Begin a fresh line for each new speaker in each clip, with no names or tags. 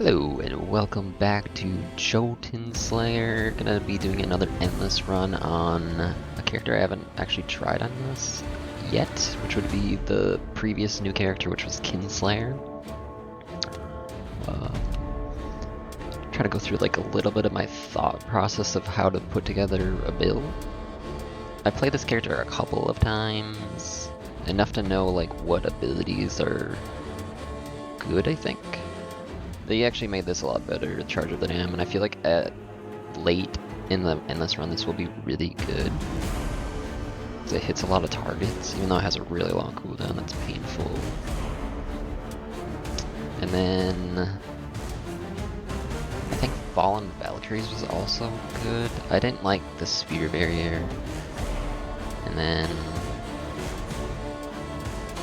Hello and welcome back to Jotunnslayer. Gonna be doing another endless run on a character I haven't actually tried on this yet, which would be the previous new character, which was Kinslayer. Try to go through like a little bit of my thought process of how to put together a build. I played this character a couple of times, enough to know like what abilities are good, I think. They actually made this a lot better, Charger than I am, and I feel like at late in the endless run this will be really good. It hits a lot of targets, even though it has a really long cooldown that's painful. And then I think Fallen Valkyries was also good. I didn't like the Spear Barrier. And then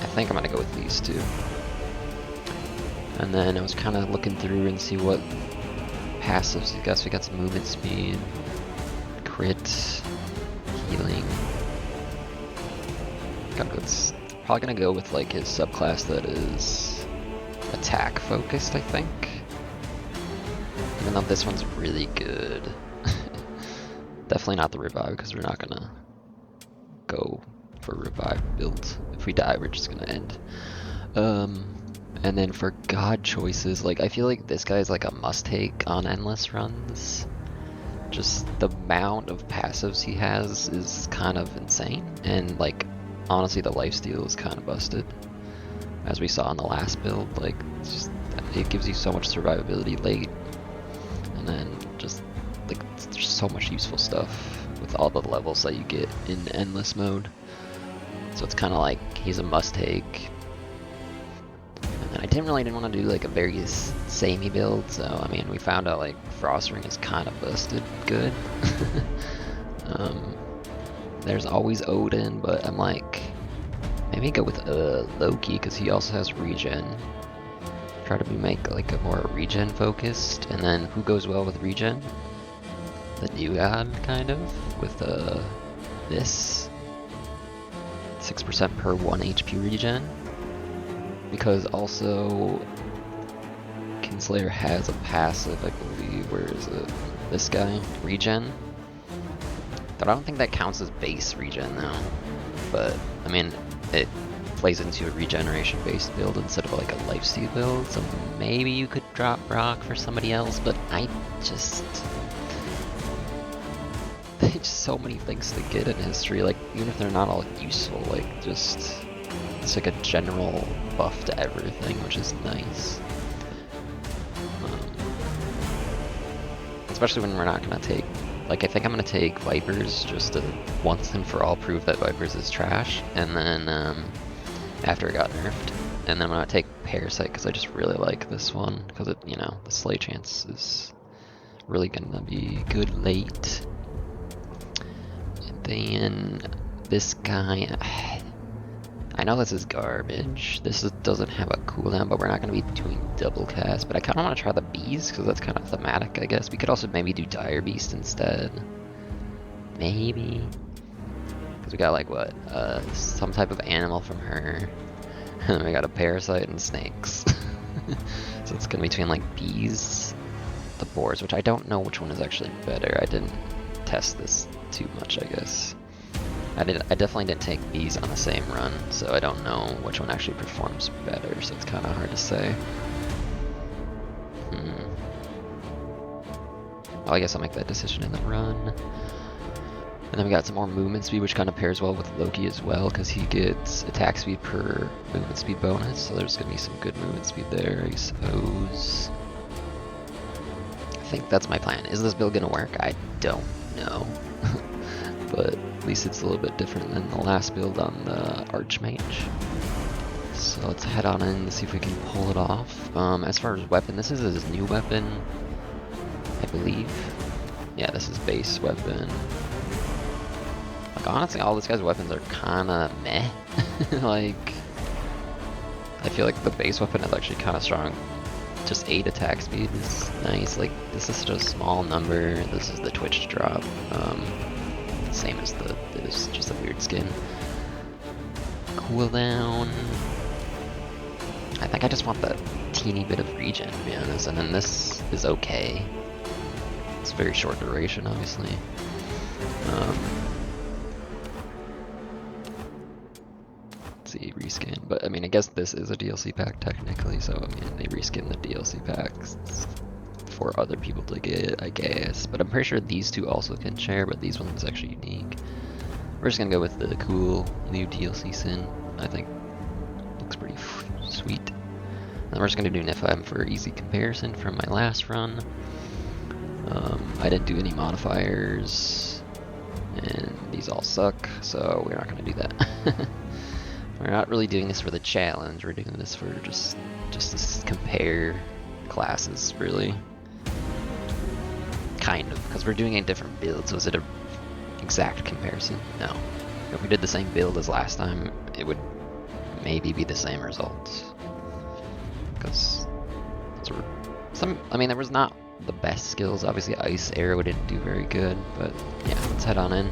I think I'm gonna go with these two. And then I was kind of looking through and see what passives we got. So we got some movement speed, crit, healing. Probably gonna go with like his subclass that is attack focused, I think. Even though this one's really good. Definitely not the revive because we're not gonna go for revive build. If we die, we're just gonna end. And then for god choices, like I feel like this guy's like a must-take on endless runs. Just the amount of passives he has is kind of insane, and like honestly the lifesteal is kind of busted. As we saw in the last build, like it gives you so much survivability late, and then just like there's so much useful stuff with all the levels that you get in endless mode. So it's kind of like he's a must-take. And I didn't want to do like a very samey build, so I mean we found out like Frost Ring is kind of busted good. There's always Odin, but I'm like maybe go with Loki because he also has regen. Try to make like a more regen focused, and then who goes well with regen? The new god kind of with this 6% per 1 HP regen. Because also Kinslayer has a passive, I believe, where is it? This guy, regen. But I don't think that counts as base regen though. But I mean, it plays into a regeneration based build instead of like a lifesteal build, so maybe you could drop Brock for somebody else, but there's just so many things to get in history, like even if they're not all useful, like just it's like a general buff to everything, which is nice. Especially when we're not gonna take, like I think I'm gonna take Vipers just to once and for all prove that Vipers is trash, and then after it got nerfed, and then I'm gonna take Parasite because I just really like this one because it, you know, the slay chance is really gonna be good late. And then this guy. I know this is garbage. Doesn't have a cooldown, but we're not going to be doing double cast. But I kind of want to try the bees because that's kind of thematic, I guess. We could also maybe do Dire Beast instead. Maybe. Because we got like what? Some type of animal from her. And then we got a parasite and snakes. So it's going to be between like bees, the boars, which I don't know which one is actually better. I didn't test this too much, I guess. I definitely didn't take bees on the same run, so I don't know which one actually performs better, so it's kind of hard to say. Well, I guess I'll make that decision in the run. And then we got some more movement speed, which kind of pairs well with Loki as well, because he gets attack speed per movement speed bonus, so there's going to be some good movement speed there, I suppose. I think that's my plan. Is this build going to work? I don't know. But at least it's a little bit different than the last build on the Archmage. So let's head on in and see if we can pull it off. As far as weapon, this is his new weapon, I believe. Yeah, this is base weapon. Like honestly, all this guy's weapons are kinda meh. Like, I feel like the base weapon is actually kinda strong. Just 8 attack speed is nice. Like, this is such a small number. This is the Twitch drop. Same as this, just a weird skin. Cooldown. I think I just want the teeny bit of regen, to be honest, and then this is okay. It's very short duration, obviously. Let's see, reskin, but I mean, I guess this is a DLC pack technically, so I mean, they reskin the DLC packs for other people to get, I guess. But I'm pretty sure these two also can share, but these ones actually unique. We're just gonna go with the cool new DLC sin. I think looks pretty sweet. And we're just gonna do NIFM for easy comparison from my last run. I didn't do any modifiers, and these all suck, so we're not gonna do that. We're not really doing this for the challenge. We're doing this for just to compare classes, really. Kind of, because we're doing a different build. So is it a exact comparison? No. If we did the same build as last time, it would maybe be the same results. Because I mean, there was not the best skills. Obviously, Ice Arrow didn't do very good, but yeah, let's head on in.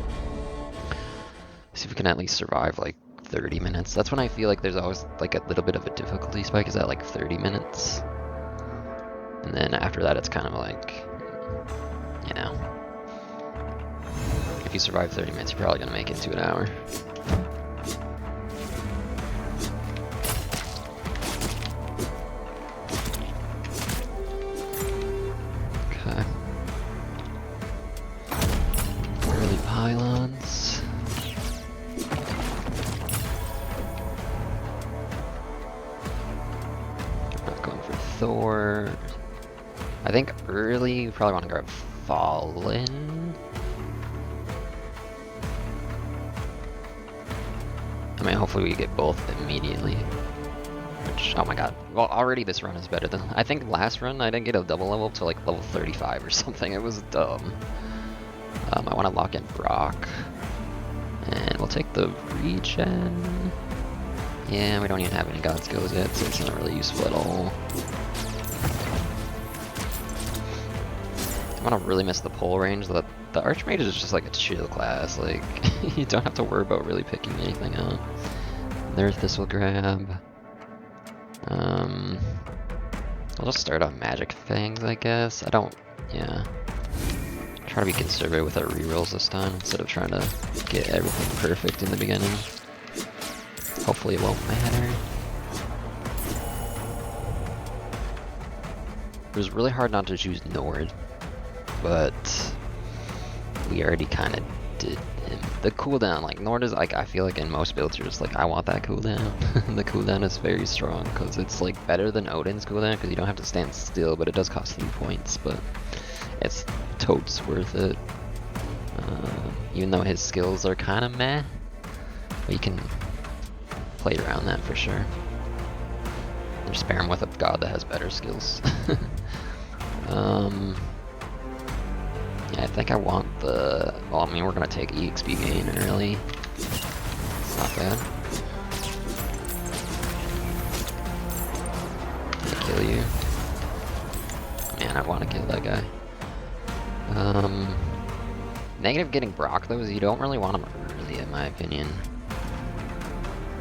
See if we can at least survive like 30 minutes. That's when I feel like there's always like a little bit of a difficulty spike, is at like 30 minutes. And then after that, it's kind of like, you know, if you survive 30 minutes, you're probably gonna make it to an hour. Okay. Early pylons. I'm not going for Thor. I think early, you probably want to grab Fallen. I mean, hopefully we get both immediately. Which, oh my god. Well, already this run is better than... I think last run I didn't get a double level to like level 35 or something. It was dumb. I want to lock in Brock. And we'll take the regen. Yeah, we don't even have any god skills yet, so it's not really useful at all. I want to really miss the pull range. The Archmage is just like a chill class. Like, you don't have to worry about really picking anything up. There's Thistle Grab. I'll just start on Magic Fangs, I guess. Yeah. Try to be conservative with our rerolls this time instead of trying to get everything perfect in the beginning. Hopefully it won't matter. It was really hard not to choose Nord, but we already kind of did him. The cooldown, like Nord is like, I feel like in most builds you're just like, I want that cooldown. The cooldown is very strong because it's like better than Odin's cooldown because you don't have to stand still, but it does cost 3 points, but it's totes worth it. Even though his skills are kind of meh, but you can play around that for sure. Or spare him with a god that has better skills. Yeah, I think I want the... Well, I mean, we're gonna take EXP gain early. It's not bad. I kill you. Man, I want to kill that guy. Negative getting Brock, though, is you don't really want him early, in my opinion.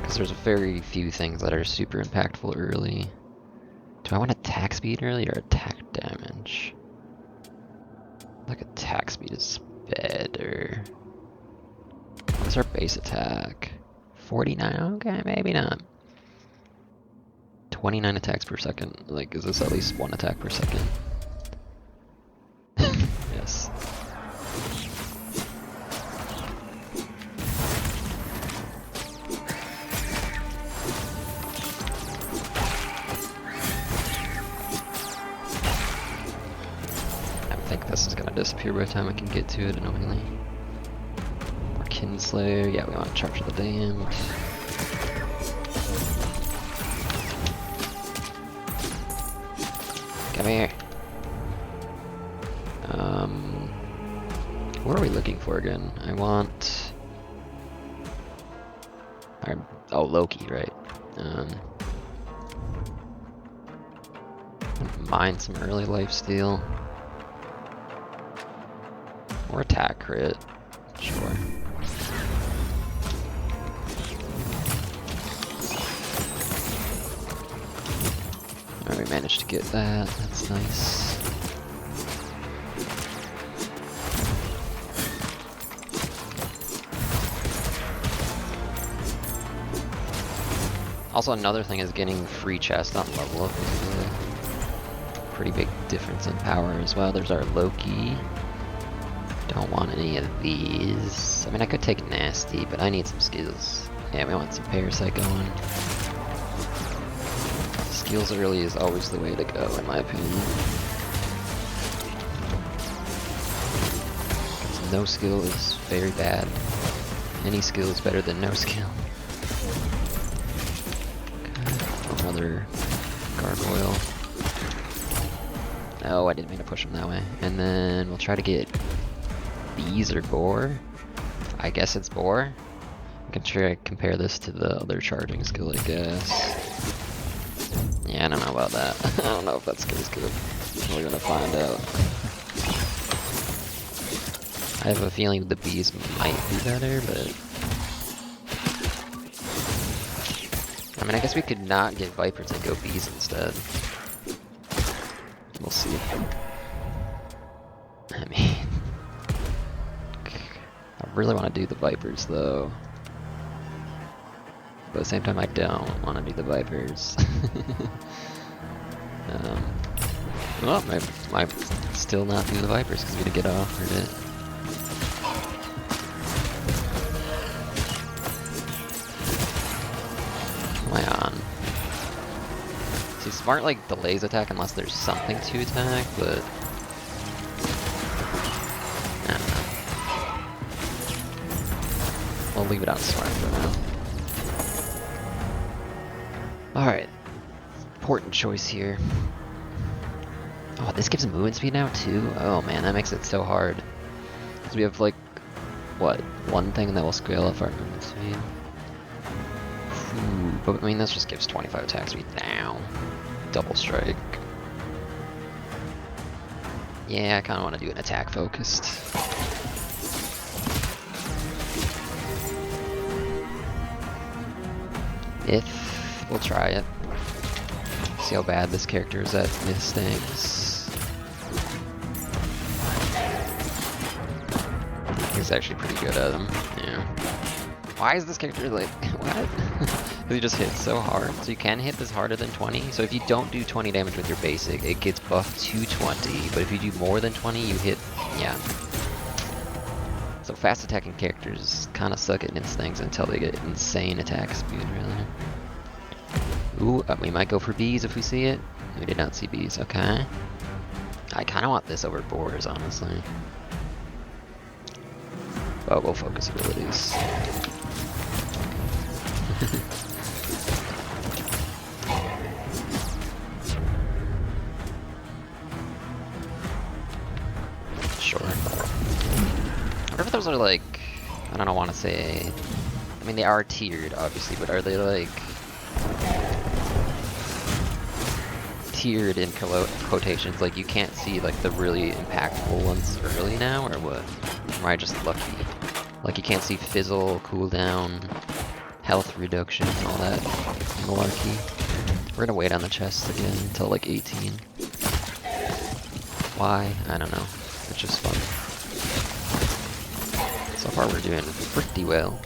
Because there's very few things that are super impactful early. Do I want attack speed early or attack damage? Like attack speed is better. What's our base attack? 49? Okay, maybe not. 29 attacks per second. Like, is this at least 1 attack per second? Yes. I think this is gonna disappear by the time I can get to it, annoyingly. Or Kinslayer, yeah, we want to charge the damned. Come here. What are we looking for again? I want... Oh, Loki, right. Mine some early lifesteal. Or attack crit. Sure. Alright, we managed to get that. That's nice. Also, another thing is getting free chest on level up is a pretty big difference in power as well. There's our Loki. Don't want any of these. I mean, I could take Nasty, but I need some skills. Yeah, we want some Parasite going. Skills early is always the way to go, in my opinion. No skill is very bad. Any skill is better than no skill. Okay, another gargoyle. No, I didn't mean to push him that way. And then we'll try to get bees or boar. I guess it's boar. I can try to compare this to the other charging skill, I guess. Yeah, I don't know about that. I don't know if that skill is good. We're gonna find out. I have a feeling the bees might be better, but... I mean, I guess we could not get vipers and go bees instead. We'll see. I mean... I really want to do the vipers, though. But at the same time, I don't want to do the vipers. Well, I might still not do the vipers because we didn't get offered it. Am I on? See, Smart like delays attack unless there's something to attack, but I don't know. We'll leave it on Smart for now. Alright. Important choice here. Oh, this gives movement speed now too? Oh man, that makes it so hard. Because we have like, what, one thing that will scale up our movement speed? Ooh, but I mean, this just gives 25 attack speed now. Double strike. Yeah, I kind of want to do an attack focused. If we'll try it. See how bad this character is at miss things. He's actually pretty good at them. Yeah. Why is this character like what? He just hits so hard. So you can hit this harder than 20. So if you don't do 20 damage with your basic, it gets buffed to 20. But if you do more than 20, you hit, yeah. So fast attacking characters kind of suck at miss things until they get insane attack speed, really. Ooh, we might go for bees if we see it. We did not see bees, okay. I kind of want this over boars, honestly. But we'll focus abilities. Sure. I wonder if those are like, I don't want to say, I mean they are tiered obviously, but are they like tiered in quotations, like you can't see like the really impactful ones early now, or what? Or am I just lucky? Like you can't see fizzle, cooldown, health reduction, all that malarkey. We're gonna wait on the chest again until like 18. Why? I don't know. It's just fun. So far we're doing pretty well,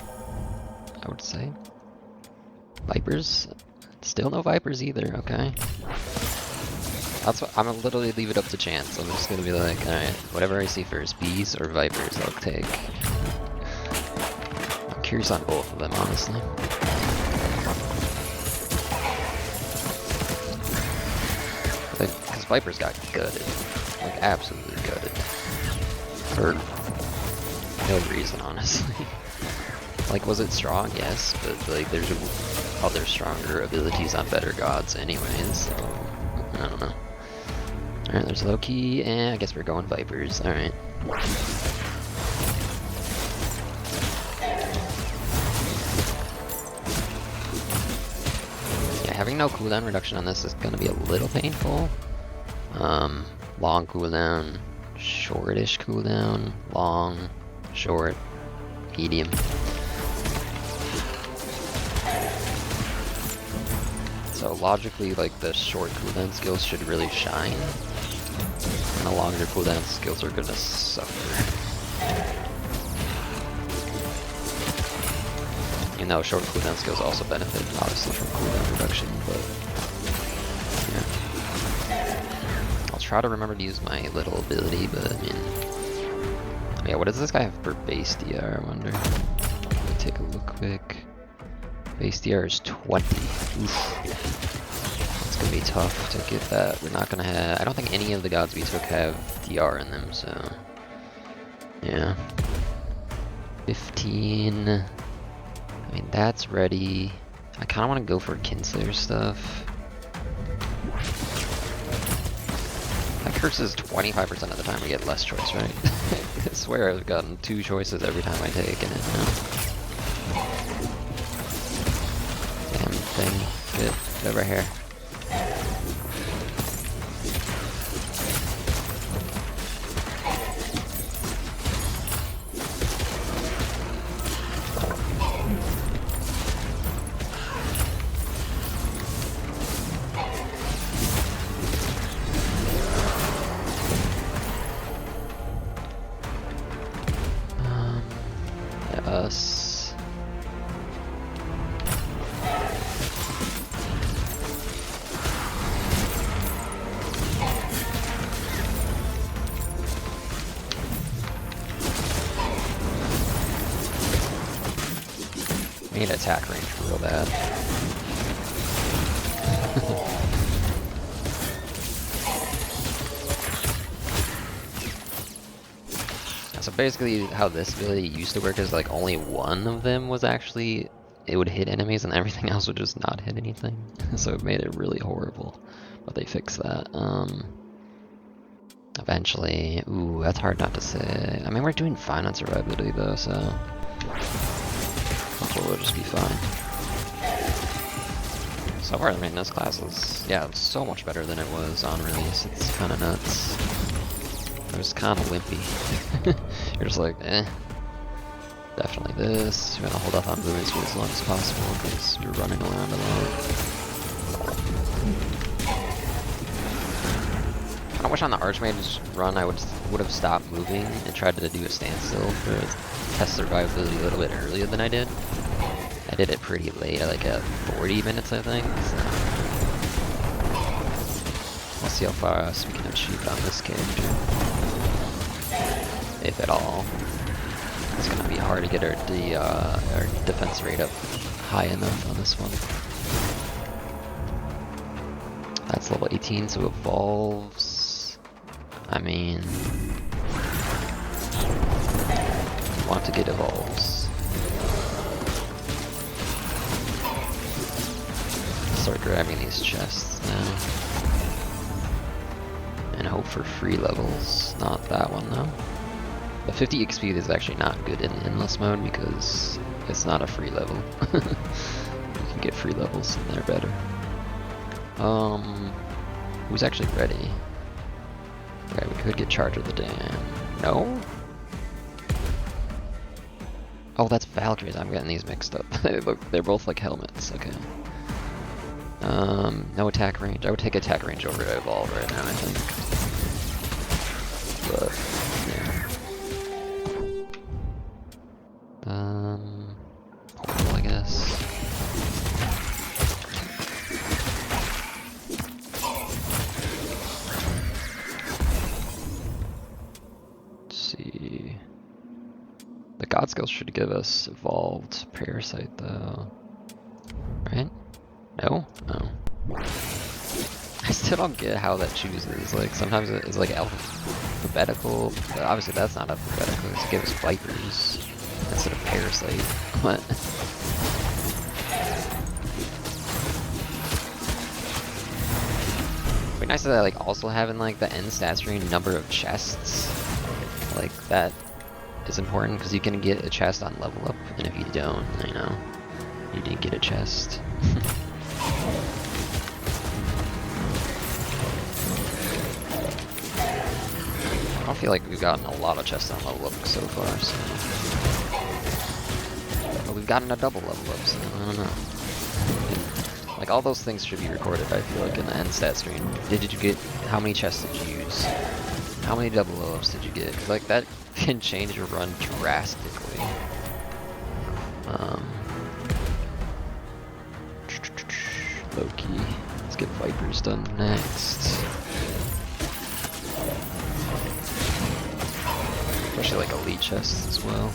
I would say. Vipers? Still no Vipers either, okay. That's what, I'm gonna literally leave it up to chance. I'm just gonna be like, alright, whatever I see first, bees or vipers, I'll take. I'm curious on both of them, honestly. Because vipers got gutted. Like, absolutely gutted. For no reason, honestly. Like, was it strong? Yes, but like, there's other stronger abilities on better gods anyways, so I don't know. Alright, there's Loki, and I guess we're going Vipers. Alright. Yeah, having no cooldown reduction on this is gonna be a little painful. Long cooldown, shortish cooldown, long, short, medium. So So logically, like, the short cooldown skills should really shine, and the longer cooldown skills are gonna suffer. You know, short cooldown skills also benefit, obviously, from cooldown reduction, but yeah. I'll try to remember to use my little ability, but I mean, yeah, what does this guy have for base DR, I wonder? Let me take a look quick. Base DR is 20. Oof. It's gonna be tough to get that. We're not gonna have, I don't think any of the gods we took have DR in them, so yeah. 15. I mean, that's ready. I kind of want to go for Kinslayer stuff. That curse is 25% of the time we get less choice, right? I swear I've gotten 2 choices every time I take in it now. Damn thing. Get over here. Us. We need attack range real bad. So basically how this ability used to work is like only one of them was actually, it would hit enemies and everything else would just not hit anything. So it made it really horrible, but they fixed that. Eventually, ooh, that's hard not to say. I mean, we're doing fine on survivability though, so hopefully we'll just be fine. So far, I mean, this class is, yeah, it's so much better than it was on release. It's kind of nuts. It was kind of wimpy. You're just like, eh. Definitely this. You're gonna hold off on moving speed as long as possible because you're running around a lot. I wish on the Archmage run I would have stopped moving and tried to do a standstill for test survivability a little bit earlier than I did. I did it pretty late, like at 40 minutes I think. So we'll see how fast we can achieve on this character. If at all. It's gonna be hard to get our defense rate up high enough on this one. That's level 18, so evolves. I mean, want to get evolves. Start grabbing these chests now. And hope for free levels. Not that one though. The 50 XP is actually not good in endless mode because it's not a free level. You can get free levels and they're better. Who's actually ready? Okay, we could get charge of the dam. No? Oh, that's Valkyries. I'm getting these mixed up. They're both like helmets. Okay. No attack range. I would take attack range over evolve right now, I think. But yeah. Portal, I guess. Let's see. The God skills should give us evolved parasite though. Right? No? No. I still don't get how that chooses. Like sometimes it's like alphabetical, but obviously that's not alphabetical. It's to give us vipers instead of parasite. What? It'd be nice to like also having like the end stat screen number of chests. Like that is important because you can get a chest on level up, and if you don't, you know, you didn't get a chest. I don't feel like we've gotten a lot of chests on level up so far, so. But we've gotten a double level up, so I don't know. Like, all those things should be recorded, I feel like, in the end stat screen. Did you get, how many chests did you use? How many double ups did you get? 'Cause, like, that can change your run drastically. Low-key. Let's get Vipers done next. Especially, like, elite chests as well.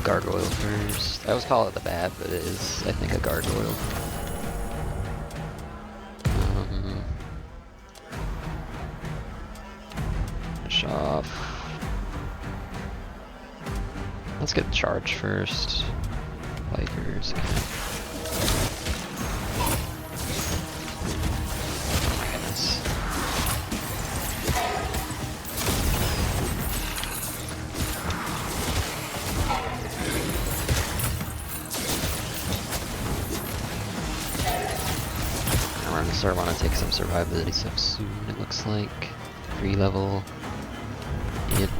Gargoyle first. I always call it the bat, but it is, I think, a gargoyle. Finish off. Let's get charge first. Vipers. Okay. Oh my goodness. I want to take some survivability stuff soon, it looks like. 3 level. Yep.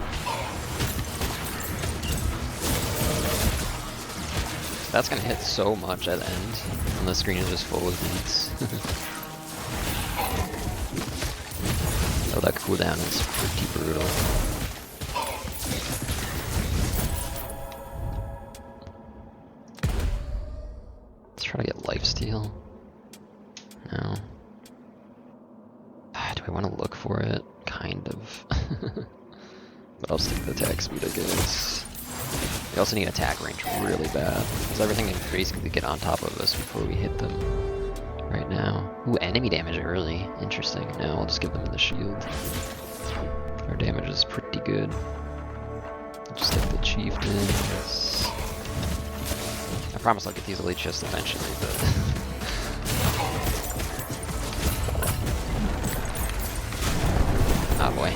That's gonna hit so much at the end, and the screen is just full of beats. Oh, that cooldown is pretty brutal. Let's try to get lifesteal. No. Do I want to look for it? Kind of. But I'll stick with attack speed, I guess. We also need attack range really bad, because everything can basically get on top of us before we hit them right now. Ooh, enemy damage early. Interesting. No, I'll just give them the shield. Our damage is pretty good. I'll just take the chieftains. I promise I'll get these elite chests eventually, but... Oh boy.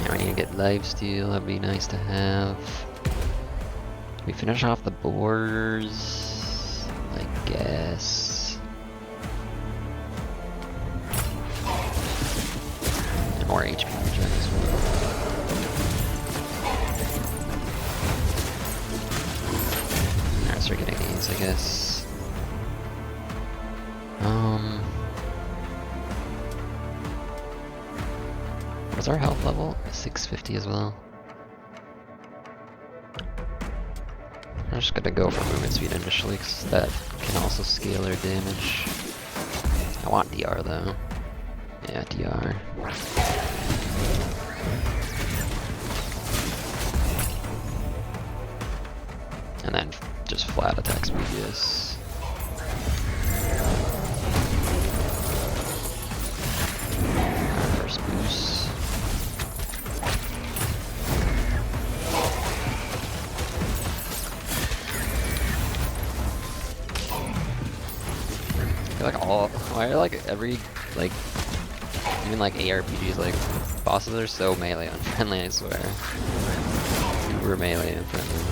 Now I need to get lifesteal, that'd be nice to have. We finish off the boars, I guess. And more HP regen as well. Alright, start getting these, I guess. What's our health level? 650 as well. I'm just gonna go for movement speed initially, because that can also scale our damage. I want DR though. Yeah, DR. And then just flat attack speed, yes. First boost. I like every, like, even like ARPGs, like, bosses are so melee unfriendly, I swear. Super melee unfriendly.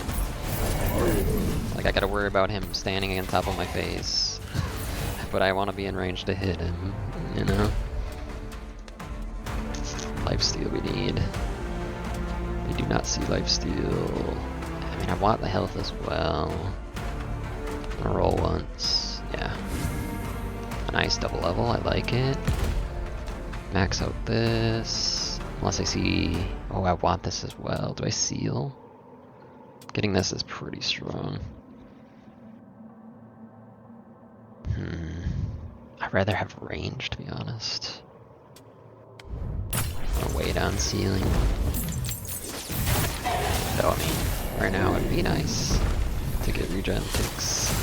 Like, I gotta worry about him standing on top of my face. But I want to be in range to hit him, you know? Lifesteal we need. We do not see lifesteal. I mean, I want the health as well. I'm gonna roll once. Yeah. A nice double level, I like it. Max out this. Unless I see... Oh, I want this as well. Do I seal? Getting this is pretty strong. I'd rather have range, to be honest. I'll wait on sealing. Though, I mean, right now it'd be nice to get regen ticks.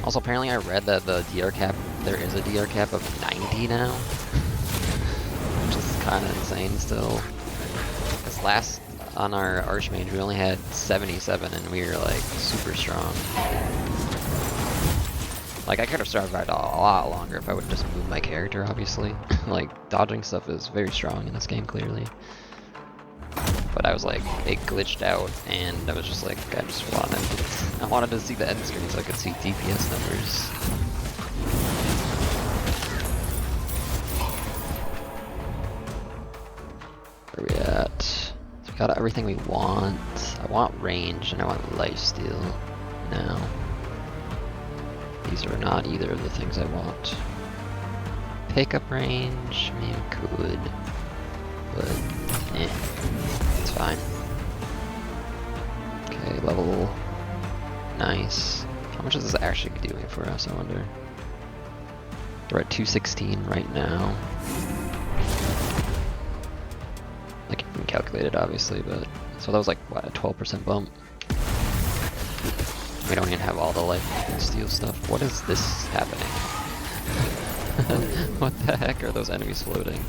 Also, apparently I read that the DR cap, there is a DR cap of 90 now. Which is kind of insane still. Because last, on our Archmage, we only had 77 and we were like super strong. Like I could have survived a lot longer if I would just move my character, obviously. Like dodging stuff is very strong in this game, clearly. But I was like, it glitched out, and I was just like, I wanted to see the end screen so I could see DPS numbers. Where are we at? So we got everything we want. I want range and I want lifesteal now. These are not either of the things I want. Pickup range, I mean, could, but it's fine. Okay, level, nice. How much is this actually doing for us, I wonder? We're at 216 right now. Like, you can calculate it obviously, but, so that was like, what, a 12% bump? We don't even have all the life steal stuff. What is this happening? What the heck are those enemies floating?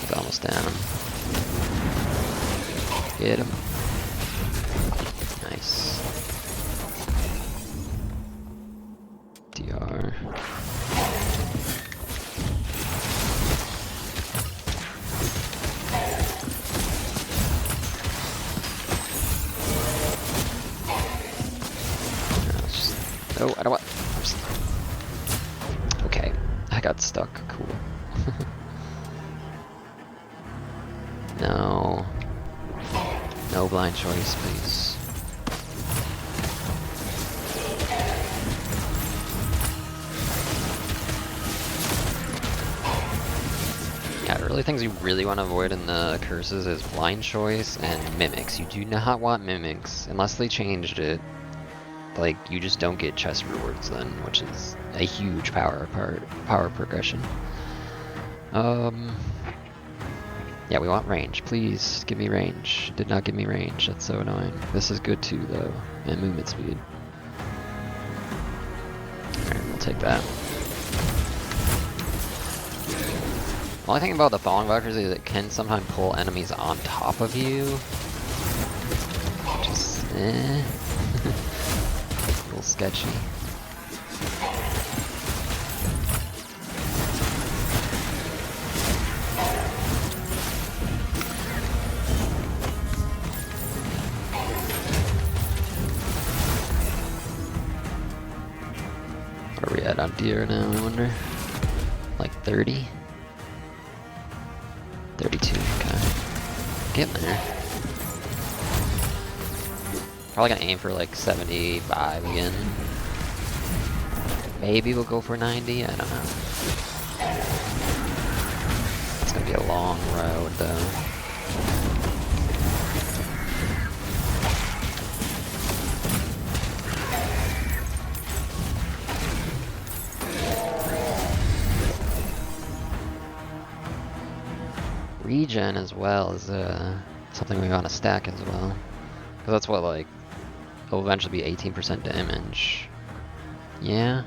He's almost down. Get him. Nice. DR. Oh, I don't want. Okay, I got stuck. Cool. No. No blind choice, please. Yeah, the really things you really want to avoid in the curses is blind choice and mimics. You do not want mimics unless they changed it. Like, you just don't get chest rewards then, which is a huge power progression. Yeah, we want range. Please give me range. Did not give me range. That's so annoying. This is good too, though, and movement speed. Alright, we'll take that. The only thing about the Falling Vipers is it can sometimes pull enemies on top of you. Which is, a little sketchy. What are we at on deer now, I wonder? Like 30? 32, okay. Getting there. Probably gonna aim for like 75 again. Maybe we'll go for 90, I don't know. It's gonna be a long road though. Regen as well is something we want to stack as well. Because that's what, like, it'll eventually be 18% damage. Yeah.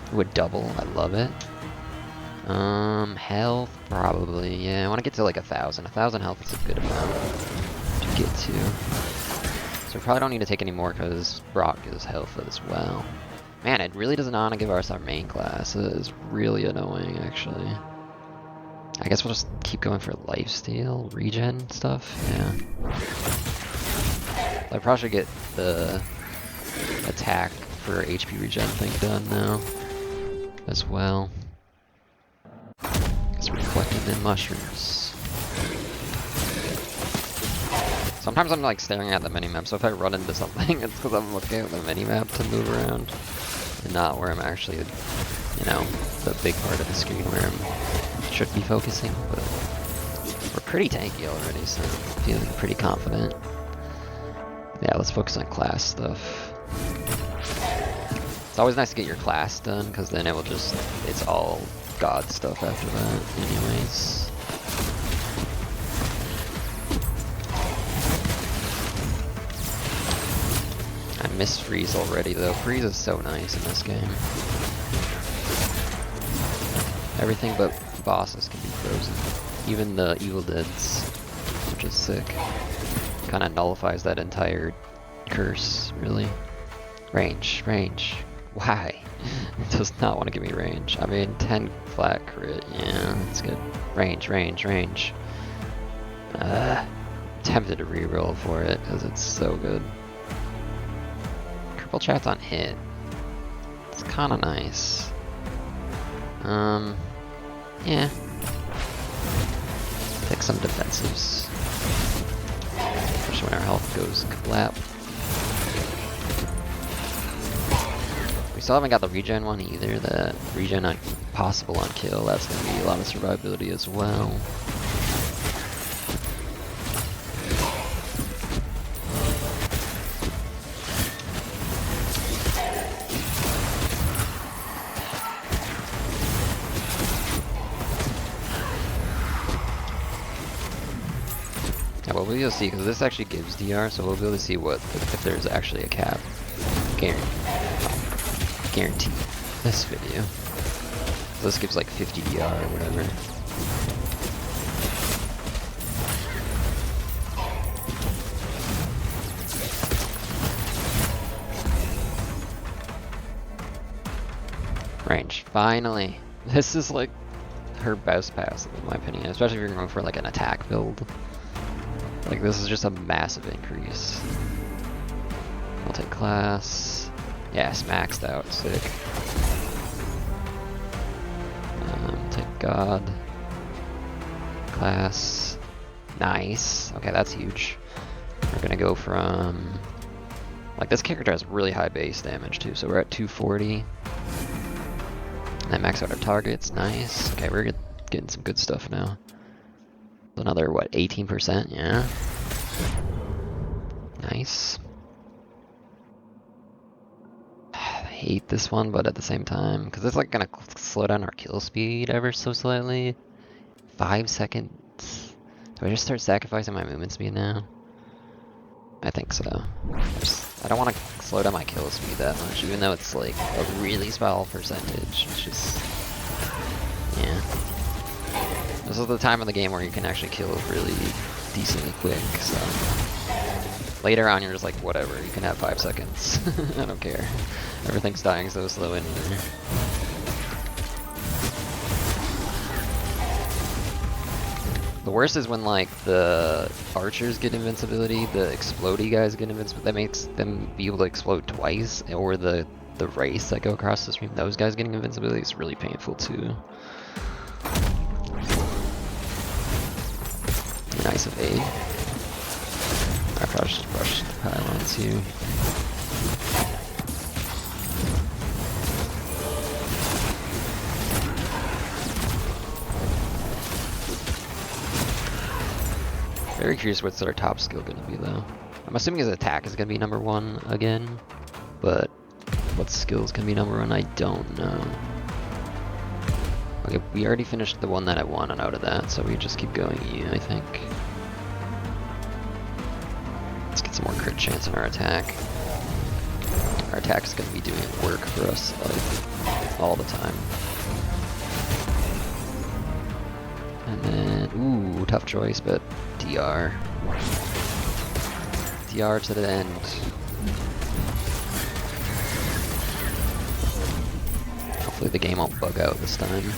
It would double, I love it. Health, probably, yeah, I want to get to like 1,000. 1,000 health is a good amount to get to. So we probably don't need to take any more because Brock gives health as well. Man, it really doesn't want to give us our main class. It is really annoying, actually. I guess we'll just keep going for lifesteal, regen stuff, yeah. I probably should get the attack for HP regen thing done now, as well. It's reflected in mushrooms. Sometimes I'm like staring at the minimap, so if I run into something, it's because I'm looking at the minimap to move around, and not where I'm actually, you know, the big part of the screen where I'm should be focusing, but we're pretty tanky already, so I'm feeling pretty confident. Yeah, let's focus on class stuff. It's always nice to get your class done, because then it will just, it's all god stuff after that anyways. I miss freeze already though. Freeze is so nice in this game. Everything but bosses can be frozen. Even the evil deads, which is sick. Kind of nullifies that entire curse, really. Range, range. Why? It does not want to give me range. I mean, 10 flat crit, yeah, that's good. Range, range, range. Tempted to reroll for it, because it's so good. Cripple chat's on hit. It's kind of nice. Yeah. Take some defensives. Especially when our health goes kablap. We still haven't got the regen one either. The regen on possible on kill. That's going to be a lot of survivability as well. Yeah, well, we'll be able to see, because this actually gives DR, so we'll be able to see what if there's actually a cap. Guaranteed. This video. This gives like 50 DR or whatever. Range. Finally. This is like her best pass, in my opinion, especially if you're going for like an attack build. Like, this is just a massive increase. I'll take class. Yes, maxed out. Sick. Take god. Class. Nice. Okay, that's huge. We're gonna go from... Like, this character has really high base damage, too, so we're at 240. And then max out our targets. Nice. Okay, we're getting some good stuff now. Another, what, 18%? Yeah. Nice. I hate this one, but at the same time, because it's like gonna slow down our kill speed ever so slightly. 5 seconds. Do I just start sacrificing my movement speed now? I think so. I don't want to slow down my kill speed that much, even though it's like a really small percentage. It's just, yeah. This is the time of the game where you can actually kill really decently quick, so... Later on, you're just like, whatever, you can have 5 seconds. I don't care. Everything's dying so slow in here. The worst is when, like, the archers get invincibility, the explodey guys get invincibility. That makes them be able to explode twice, or the wraiths that go across the stream, those guys getting invincibility is really painful, too. Nice evade. I probably should rush the pylons here. Very curious what's our top skill going to be though. I'm assuming his attack is going to be #1 again, but what skill is going to be #1, I don't know. Okay, we already finished the one that I wanted out of that, so we just keep going E, I think. Let's get some more crit chance on our attack. Our attack is going to be doing work for us, like, all the time. And then, ooh, tough choice, but DR. DR to the end. Hopefully the game won't bug out this time.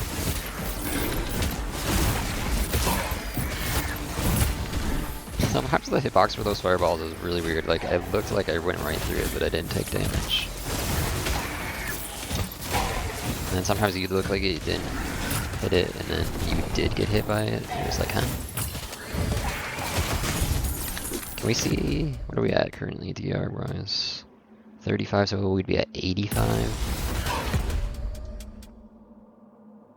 Sometimes the hitbox for those fireballs is really weird. Like, it looked like I went right through it, but I didn't take damage. And then sometimes you look like you didn't hit it, and then you did get hit by it. It was like, huh? Can we see, what are we at currently DR wise? 35, so we'd be at 85.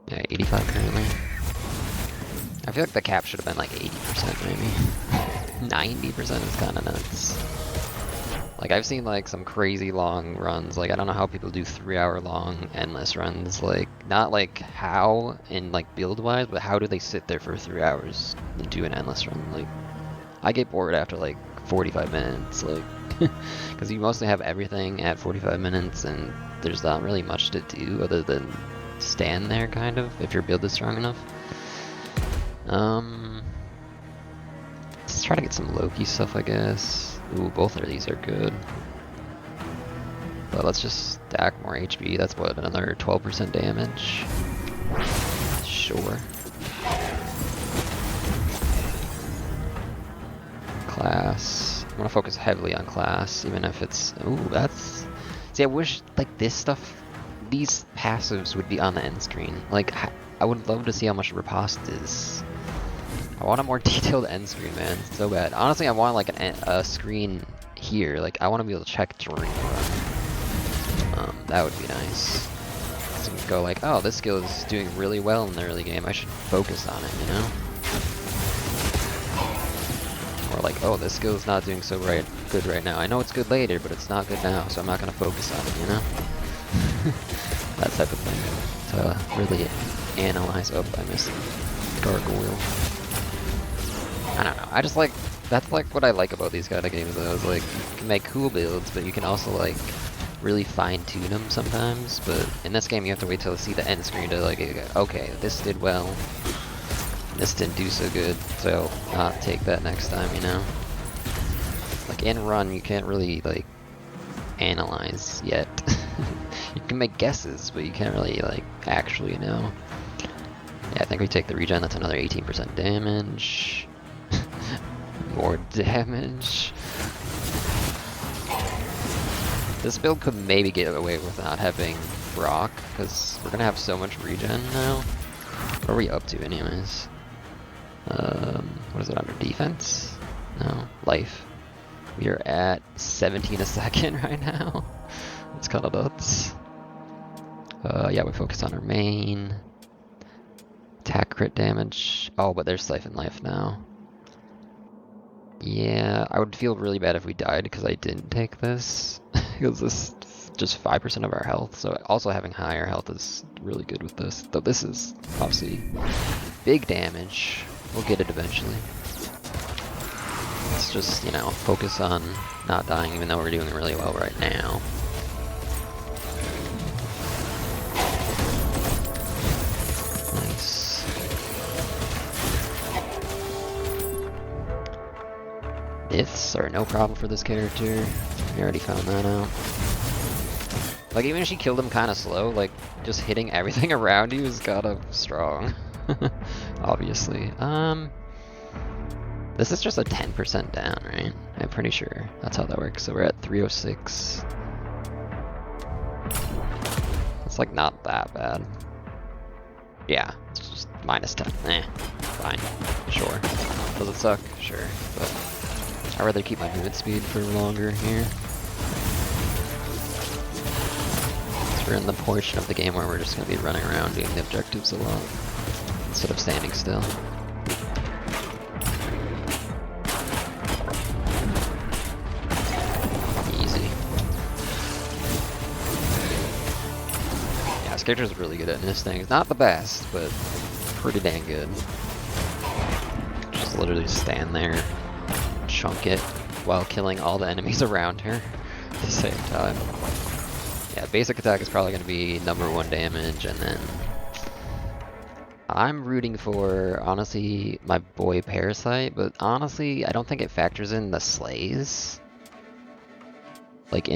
Yeah, 85 currently. I feel like the cap should have been like 80% maybe. 90% is kind of nuts. Like, I've seen, like, some crazy long runs. Like, I don't know how people do 3-hour long endless runs. Like, not, like, how in, like, build-wise, but how do they sit there for 3 hours and do an endless run? Like, I get bored after, like, 45 minutes. Like, because you mostly have everything at 45 minutes, and there's not really much to do other than stand there, kind of, if your build is strong enough. Let's try to get some Loki stuff, I guess. Ooh, both of these are good. But let's just stack more HP. That's what, another 12% damage? Sure. Class. I'm gonna focus heavily on class, even if it's... Ooh, that's... See, I wish, like, this stuff... These passives would be on the end screen. Like, I would love to see how much riposte is. I want a more detailed end screen, man. It's so bad. Honestly, I want like a screen here. Like, I want to be able to check during the run. That would be nice. So you can go like, oh, this skill is doing really well in the early game. I should focus on it, you know? Or like, oh, this skill is not doing so good right now. I know it's good later, but it's not good now, so I'm not gonna focus on it, you know? That type of thing. To really analyze. Oh, I missed gargoyle. I don't know. I just like, that's like what I like about these kind of games though, is like, you can make cool builds, but you can also like, really fine tune them sometimes, but in this game you have to wait till you see the end screen to like, okay, this did well, this didn't do so good, so not take that next time, you know? Like in run, you can't really like, analyze yet. You can make guesses, but you can't really like, actually know. Yeah, I think we take the regen, that's another 18% damage. More damage. This build could maybe get away with not having rock, because we're gonna have so much regen now. What are we up to anyways? What is it under defense? No, life. We are at 17 a second right now. It's kind of nuts. Yeah, we focus on our main. Attack crit damage. Oh, but there's siphon life now. Yeah, I would feel really bad if we died because I didn't take this. Because this is just 5% of our health, so also having higher health is really good with this. Though this is obviously big damage. We'll get it eventually. Let's just, you know, focus on not dying even though we're doing really well right now. Nice. Myths are no problem for this character. We already found that out. Like, even if she killed him kind of slow, like, just hitting everything around you is kind of strong. Obviously. This is just a 10% down, right? I'm pretty sure that's how that works. So we're at 306. It's like not that bad. Yeah, it's just minus 10. Eh, fine. Sure. Does it suck? Sure. But I'd rather keep my movement speed for longer here. So we're in the portion of the game where we're just going to be running around doing the objectives a lot, instead of standing still. Easy. Yeah, this character is really good at this thing. It's not the best, but pretty dang good. Just literally stand there, chunk it, while killing all the enemies around her at the same time. Yeah, basic attack is probably going to be #1 damage, and then I'm rooting for, honestly, my boy Parasite, but honestly, I don't think it factors in the slays. Like,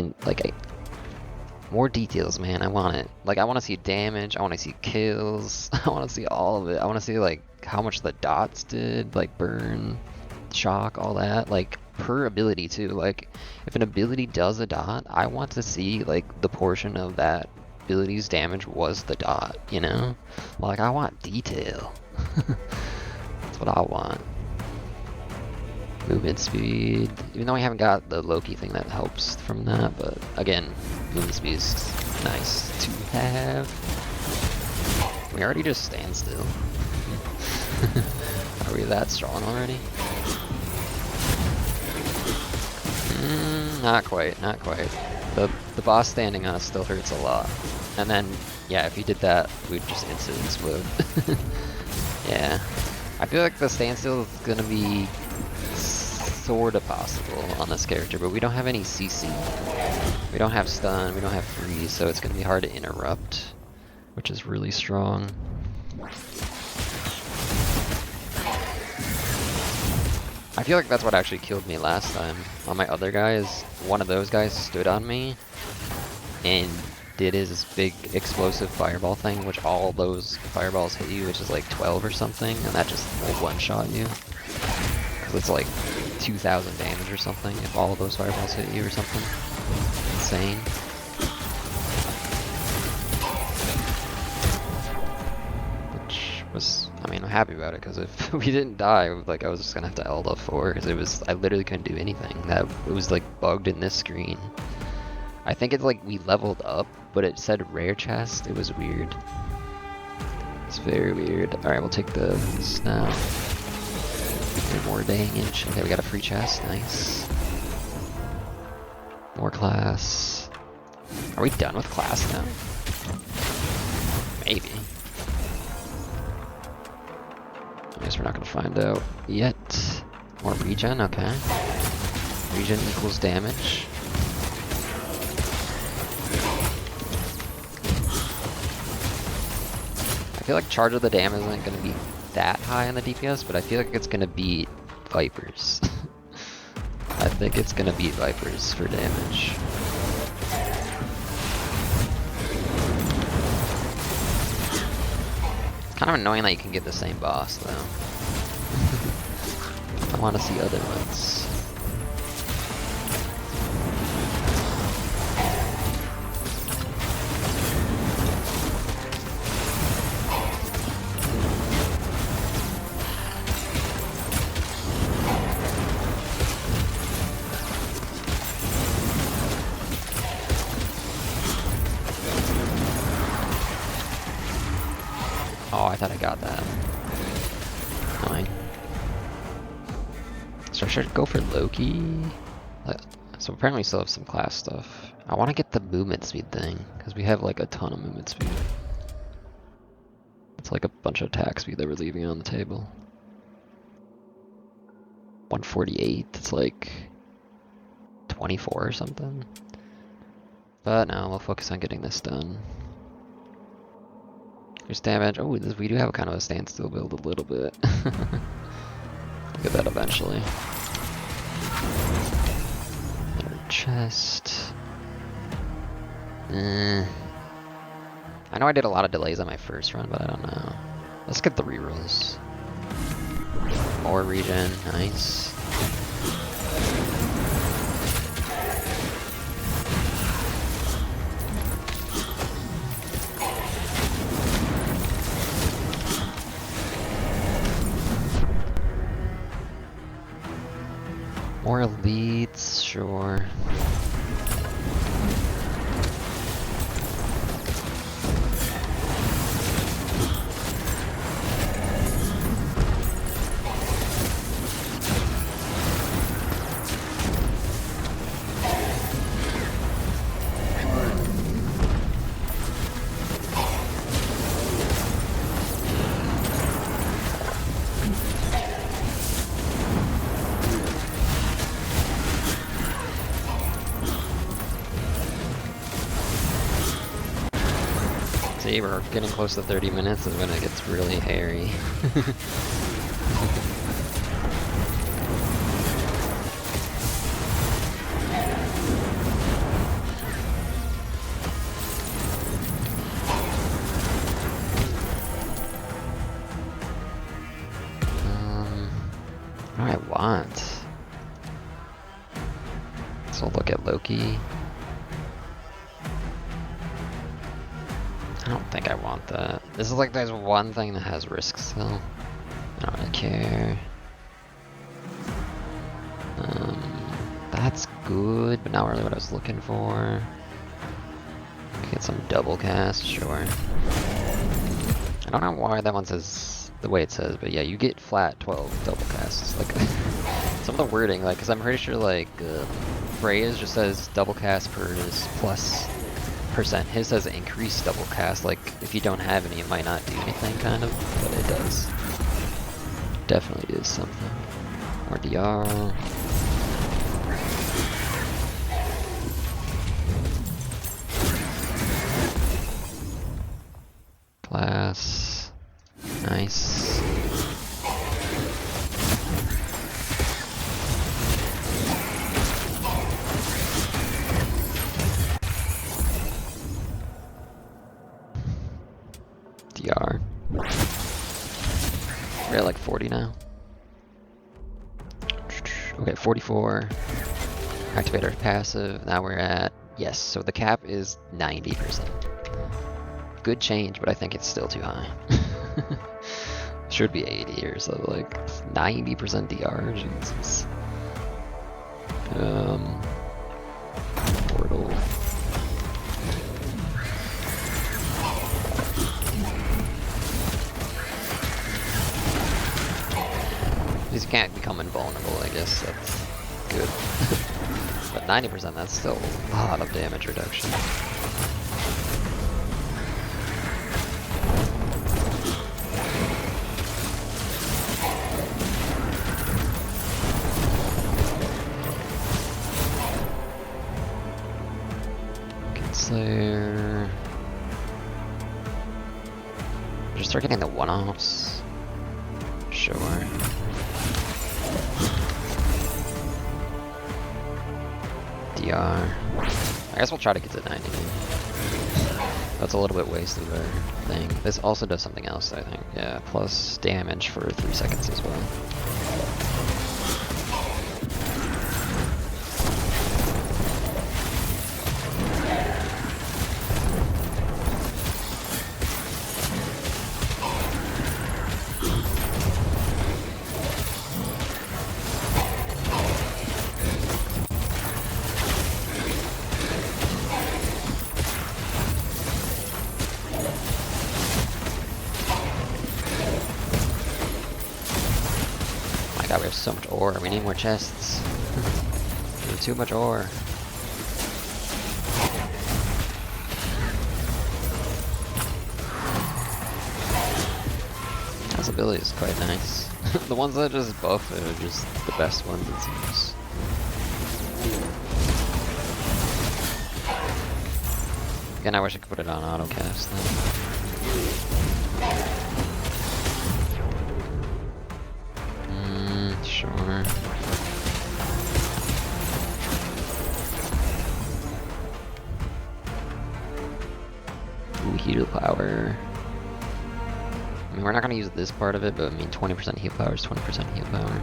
more details, man, I want it. Like, I want to see damage, I want to see kills, I want to see all of it. I want to see, like, how much the dots did, like, burn, shock, all that, like, per ability, too. Like, if an ability does a dot, I want to see, like, the portion of that ability's damage was the dot, you know? Like, I want detail. That's what I want. Movement speed, even though I haven't got the Loki thing that helps from that, but again, movement speed is nice to have. We already just stand still. Are we that strong already? Not quite, not quite. The boss standing on us still hurts a lot. And then, yeah, if he did that, we'd just instantly explode. Yeah. I feel like the standstill is gonna be sorta possible on this character, but we don't have any CC. We don't have stun, we don't have freeze, so it's gonna be hard to interrupt, which is really strong. I feel like that's what actually killed me last time. On my other guys, one of those guys stood on me and did his big explosive fireball thing, which all those fireballs hit you, which is like 12 or something, and that just will one-shot you. Because it's like 2,000 damage or something if all of those fireballs hit you or something. Insane. Which was, I mean, I'm happy about it, because if we didn't die, like, I was just gonna have to Elda 4, because I literally couldn't do anything. It was like bugged in this screen. I think it's like we leveled up, but it said rare chest. It was weird. It's very weird. Alright, we'll take the snap. More damage. Okay, we got a free chest. Nice. More class. Are we done with class now? Maybe. I guess we're not gonna find out yet. More regen, okay. Regen equals damage. I feel like Charge of the Dam isn't going to be that high on the DPS, but I feel like it's going to beat Vipers. I think it's going to beat Vipers for damage. It's kind of annoying that you can get the same boss, though. I want to see other ones. Oh, I thought I got that. Fine. So I should go for Loki. So apparently we still have some class stuff. I want to get the movement speed thing, because we have like a ton of movement speed. It's like a bunch of attack speed that we're leaving on the table. 148, it's like 24 or something. But no, we'll focus on getting this done. There's damage. Oh, we do have kind of a standstill build a little bit. We'll get that eventually. Another chest. I know I did a lot of delays on my first run, but I don't know. Let's get the rerolls. More regen, nice. More leads, sure. See, we're getting close to 30 minutes is when it gets really hairy. What do I want? So look at Loki. I don't think I want that. This is like there's one thing that has risk still. I don't really care. That's good, but not really what I was looking for. Get some double cast, sure. I don't know why that one says the way it says, but yeah, you get flat 12 double casts. Like some of the wording, like, cause I'm pretty sure like Freya's just says double cast per is plus percent. His says increase double cast. Like if you don't have any, it might not do anything, kind of, but it does. Definitely is something. RDR. Class. Nice. DR. We're at like 40 now. Okay, 44. Activate our passive. Now we're at, yes, so the cap is 90%. Good change, but I think it's still too high. Should be 80 or so, like 90% DR, Jesus. Portal. These can't become invulnerable, I guess that's good. But 90%, that's still a lot of damage reduction. Kinslayer. Just start getting the one-offs. Sure. DR. I guess we'll try to get to 90. That's a little bit wasted of our thing. This also does something else, I think. Yeah, plus damage for 3 seconds as well. God, we have so much ore. We need more chests. There's too much ore. His ability is quite nice. The ones that just buff are just the best ones, it seems. Again, I wish I could put it on autocast then. Sure. Ooh, heal power. I mean, we're not gonna use this part of it, but I mean, 20% heal power is 20% heal power.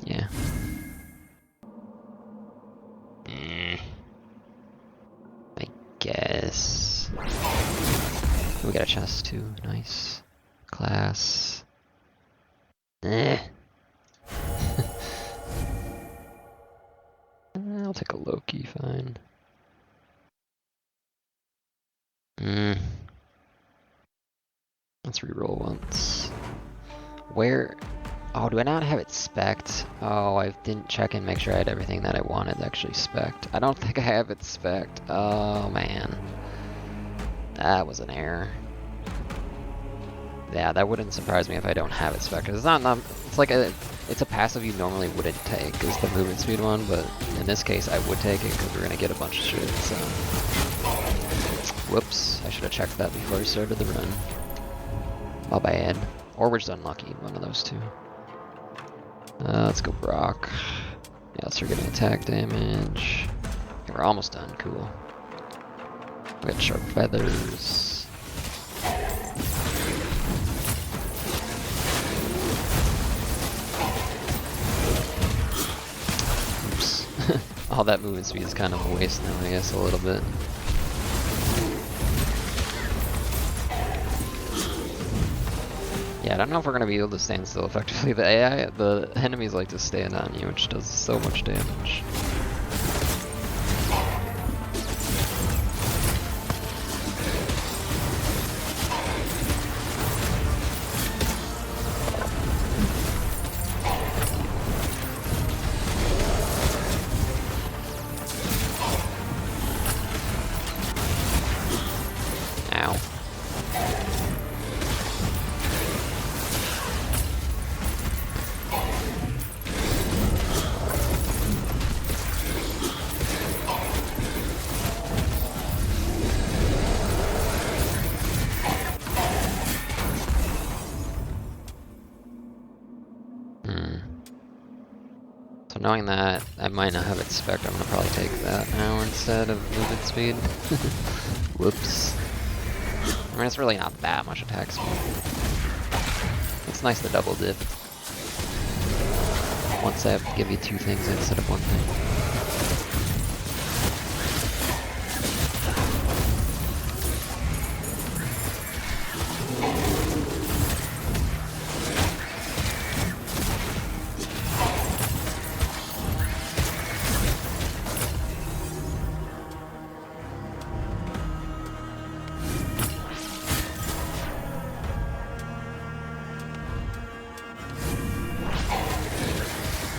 Yeah. I guess. We got a chest too. Nice. Class. I'll take a Loki, fine. Let's reroll once. Where? Oh, do I not have it spec'd? Oh, I didn't check and make sure I had everything that I wanted actually spec'd. I don't think I have it spec'd. Oh, man. That was an error. Yeah, that wouldn't surprise me if I don't have it spec'd. It's not, it's like it's a passive you normally wouldn't take, is the movement speed one, but in this case I would take it because we're gonna get a bunch of shit, so. Whoops, I should have checked that before I started the run. My bad. Or we're just unlucky, one of those two. Let's go Brock. Yeah, let's start getting attack damage. Okay, we're almost done, cool. We got sharp feathers. All that movement speed is kind of a waste now, I guess, a little bit. Yeah, I don't know if we're going to be able to stand still effectively. The enemies like to stand on you, which does so much damage. Hmm. So knowing that, I might not have it spec, I'm gonna probably take that now instead of movement speed. Whoops. I mean, it's really not that much attack speed. It's nice to double dip. Once I have to give you two things instead of one thing.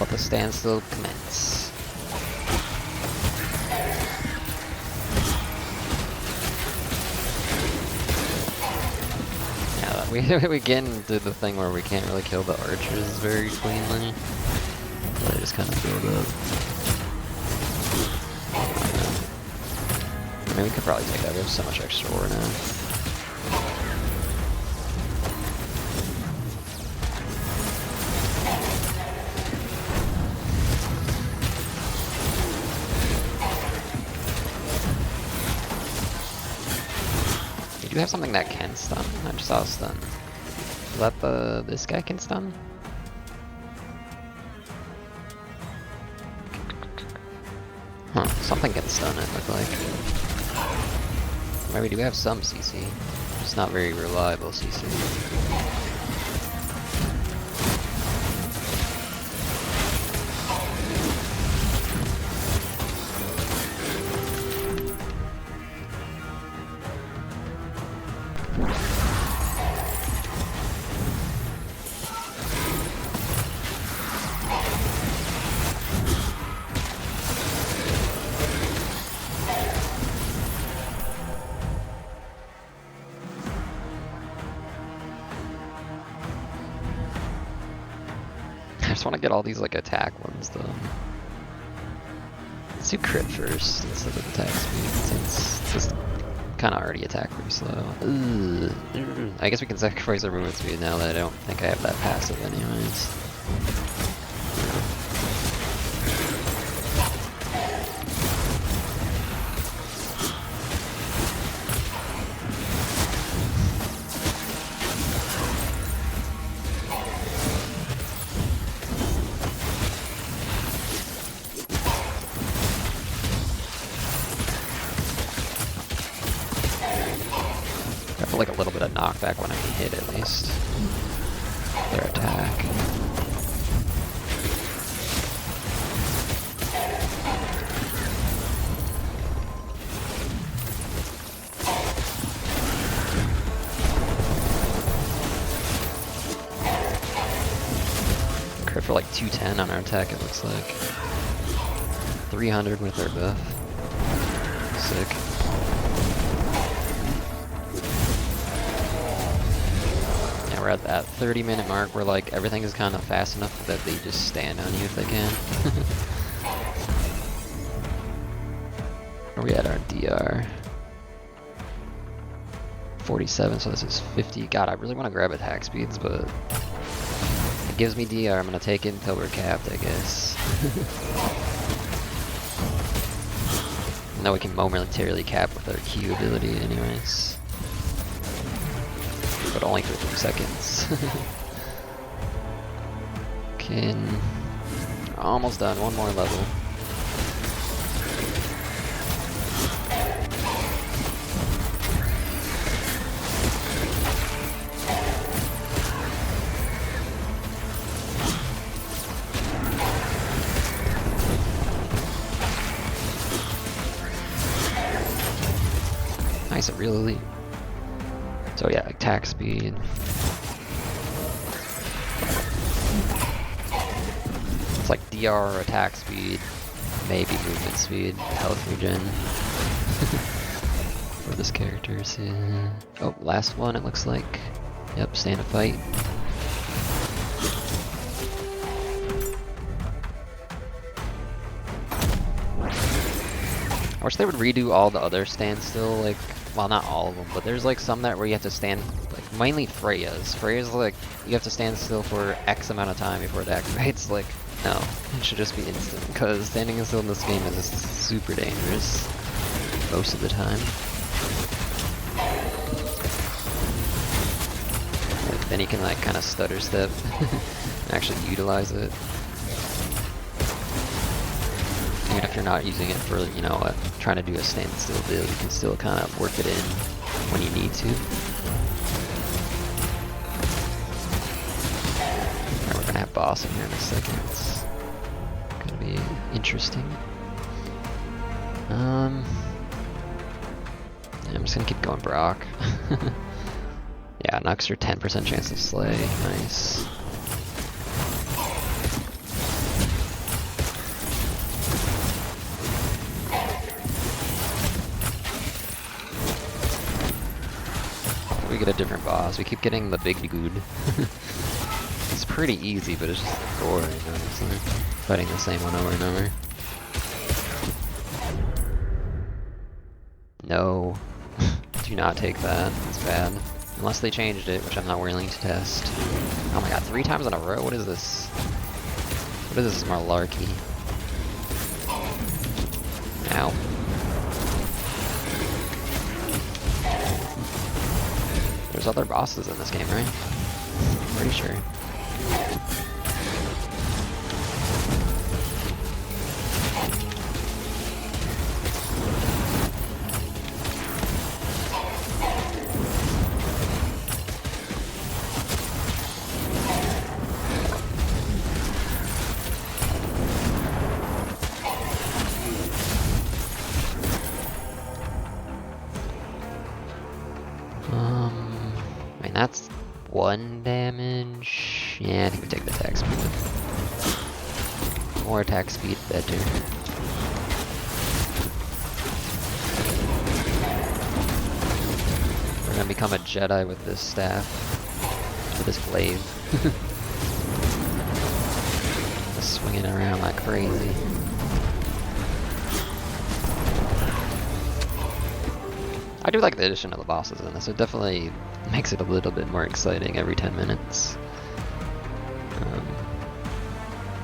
Let the standstill commence. Yeah, we get into the thing where we can't really kill the archers very cleanly. So they just kind of build up. I mean, we could probably take that. We have so much extra ore now. Do you have something that can stun? I just saw a stun. Is that this guy can stun? Huh, something can stun it, look like. Maybe we do have some CC. Just not very reliable CC. I just want to get all these like attack ones though. Let's do crit first instead of attack speed since it's kind of already attack pretty slow. I guess we can sacrifice our movement speed now that I don't think I have that passive anyways. Like a little bit of knockback when I hit at least their attack. Crit for like 210 on our attack, it looks like. 300 with our buff. Sick. We're at that 30-minute mark where like everything is kind of fast enough that they just stand on you if they can. Where we at our DR? 47, so this is 50. God, I really want to grab attack speeds, but it gives me DR. I'm gonna take it until we're capped, I guess. Now we can momentarily cap with our Q ability anyways. But only for 3 seconds. Almost done, one more level. Nice, a real elite. So yeah, attack speed. It's like DR, attack speed, maybe movement speed, health regen. For this character, yeah. Oh, last one it looks like. Yep, stand a fight. I wish they would redo all the other standstill, like, well, not all of them, but there's like some that where you have to stand like Mainly Freya's. Freya's like, you have to stand still for X amount of time before it activates. Like, no, it should just be instant, because standing still in this game is just super dangerous most of the time. Like, then you can like kind of stutter step and actually utilize it. Even if you're not using it for, you know, trying to do a standstill build, you can still kind of work it in when you need to. Alright, we're gonna have boss in here in a second. It's gonna be interesting. Yeah, I'm just gonna keep going Brock. Yeah, an extra 10% chance to slay. Nice. We get a different boss. We keep getting the big dude. It's pretty easy, but it's just boring, honestly. Fighting the same one over and over. No. Do not take that. It's bad. Unless they changed it, which I'm not willing to test. Oh my god, 3 times in a row? What is this? What is this malarkey? Ow. There's other bosses in this game, right? I'm pretty sure. I mean, that's 1 damage. Yeah, I think we take the attack speed. More attack speed, better. We're gonna become a Jedi with this staff. With this glaive. Just swinging around like crazy. I do like the addition of the bosses in this. It definitely makes it a little bit more exciting every 10 minutes.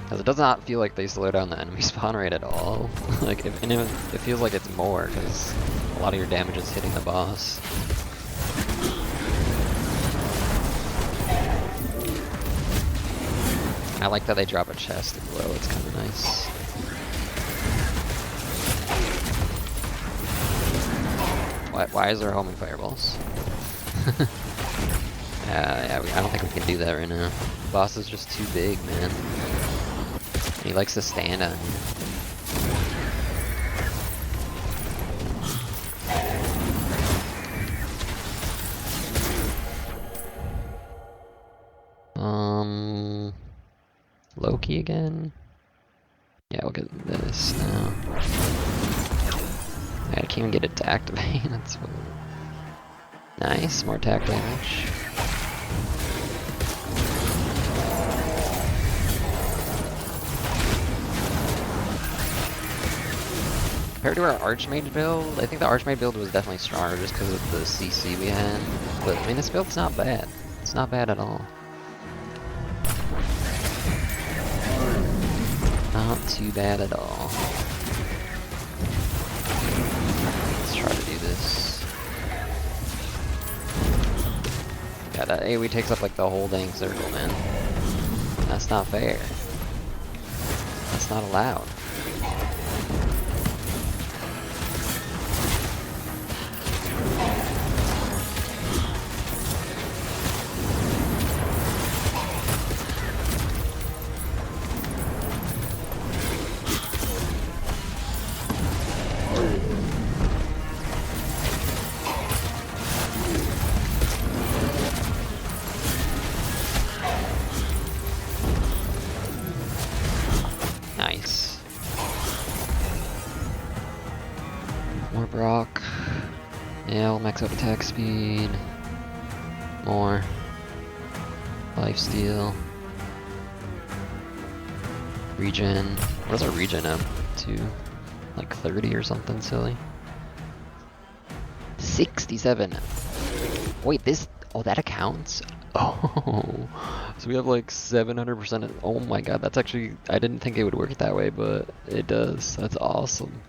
Because it does not feel like they slow down the enemy spawn rate at all. Like, it feels like it's more, because a lot of your damage is hitting the boss. I like that they drop a chest as well. It's kind of nice. Why is there homing fireballs? Yeah, I don't think we can do that right now. The boss is just too big, man. He likes to stand on you. Loki again? Yeah, we'll get this now. I can't even get it to activate. That's what... Nice, more attack damage. Compared to our Archmage build, I think the Archmage build was definitely stronger just because of the CC we had. But I mean, this build's not bad. It's not bad at all. Not too bad at all. Let's try to do this. Yeah, that AoE takes up like the whole dang circle, man. That's not fair. That's not allowed. Nice. More Brock. Yeah, we'll max out attack speed. More. Lifesteal. Regen. What is our regen up to? Like 30 or something silly? 67. Wait, this... Oh, that accounts? Oh, so we have like 700%. Oh my god, that's actually, I didn't think it would work that way, but it does. That's awesome.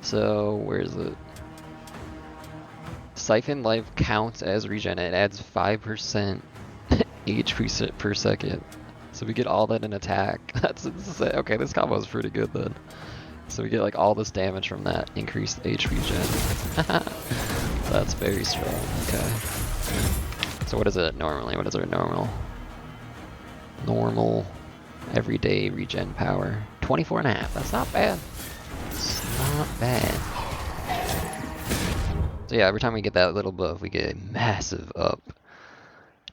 So, where is it? Siphon life counts as regen. It adds 5% HP per second. So we get all that in attack. That's insane. Okay, this combo is pretty good then. So we get like all this damage from that increased HP gen. That's very strong. Okay. So what is it normally? What is our normal? Normal everyday regen power. 24.5. That's not bad. It's not bad. So yeah, every time we get that little buff, we get a massive up.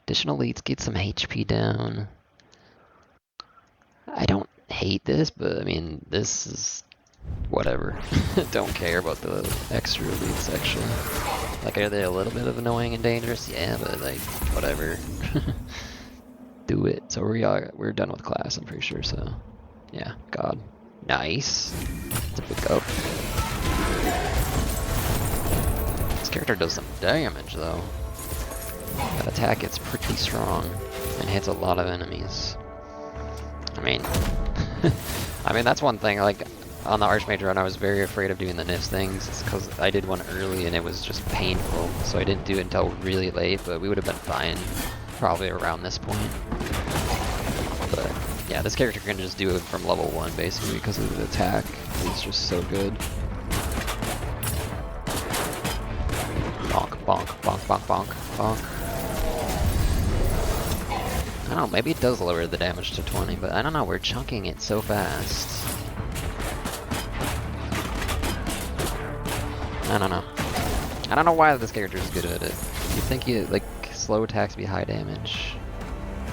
Additional leads get some HP down. I don't hate this, but I mean, this is whatever. Don't care about the extra elites actually. Like, are they a little bit of annoying and dangerous? Yeah, but like, whatever. Do it. So we're done with class, I'm pretty sure, so yeah, God. Nice. It's a big up. This character does some damage though. That attack gets pretty strong and hits a lot of enemies. I mean, that's one thing, like, on the Archmage run I was very afraid of doing the NIFs things. It's because I did one early and it was just painful, so I didn't do it until really late, but we would have been fine probably around this point. But yeah, this character can just do it from level 1 basically because of the attack. It's just so good. Bonk, bonk, bonk, bonk, bonk, bonk. I don't know, maybe it does lower the damage to 20, but I don't know, we're chunking it so fast. I don't know. I don't know why this character is good at it. You'd think like slow attacks be high damage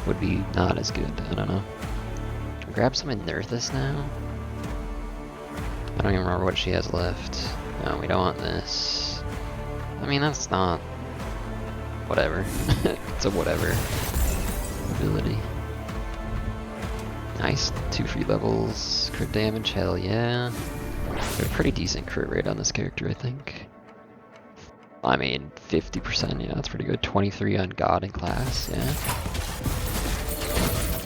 would be not as good. I don't know. Grab some Inerthus now. I don't even remember what she has left. No, we don't want this. I mean, that's not... whatever. It's a whatever ability. Nice, 2 free levels, crit damage, hell yeah. Got a pretty decent crit rate on this character, I think. I mean, 50%, yeah, that's pretty good. 23 on God in class, yeah.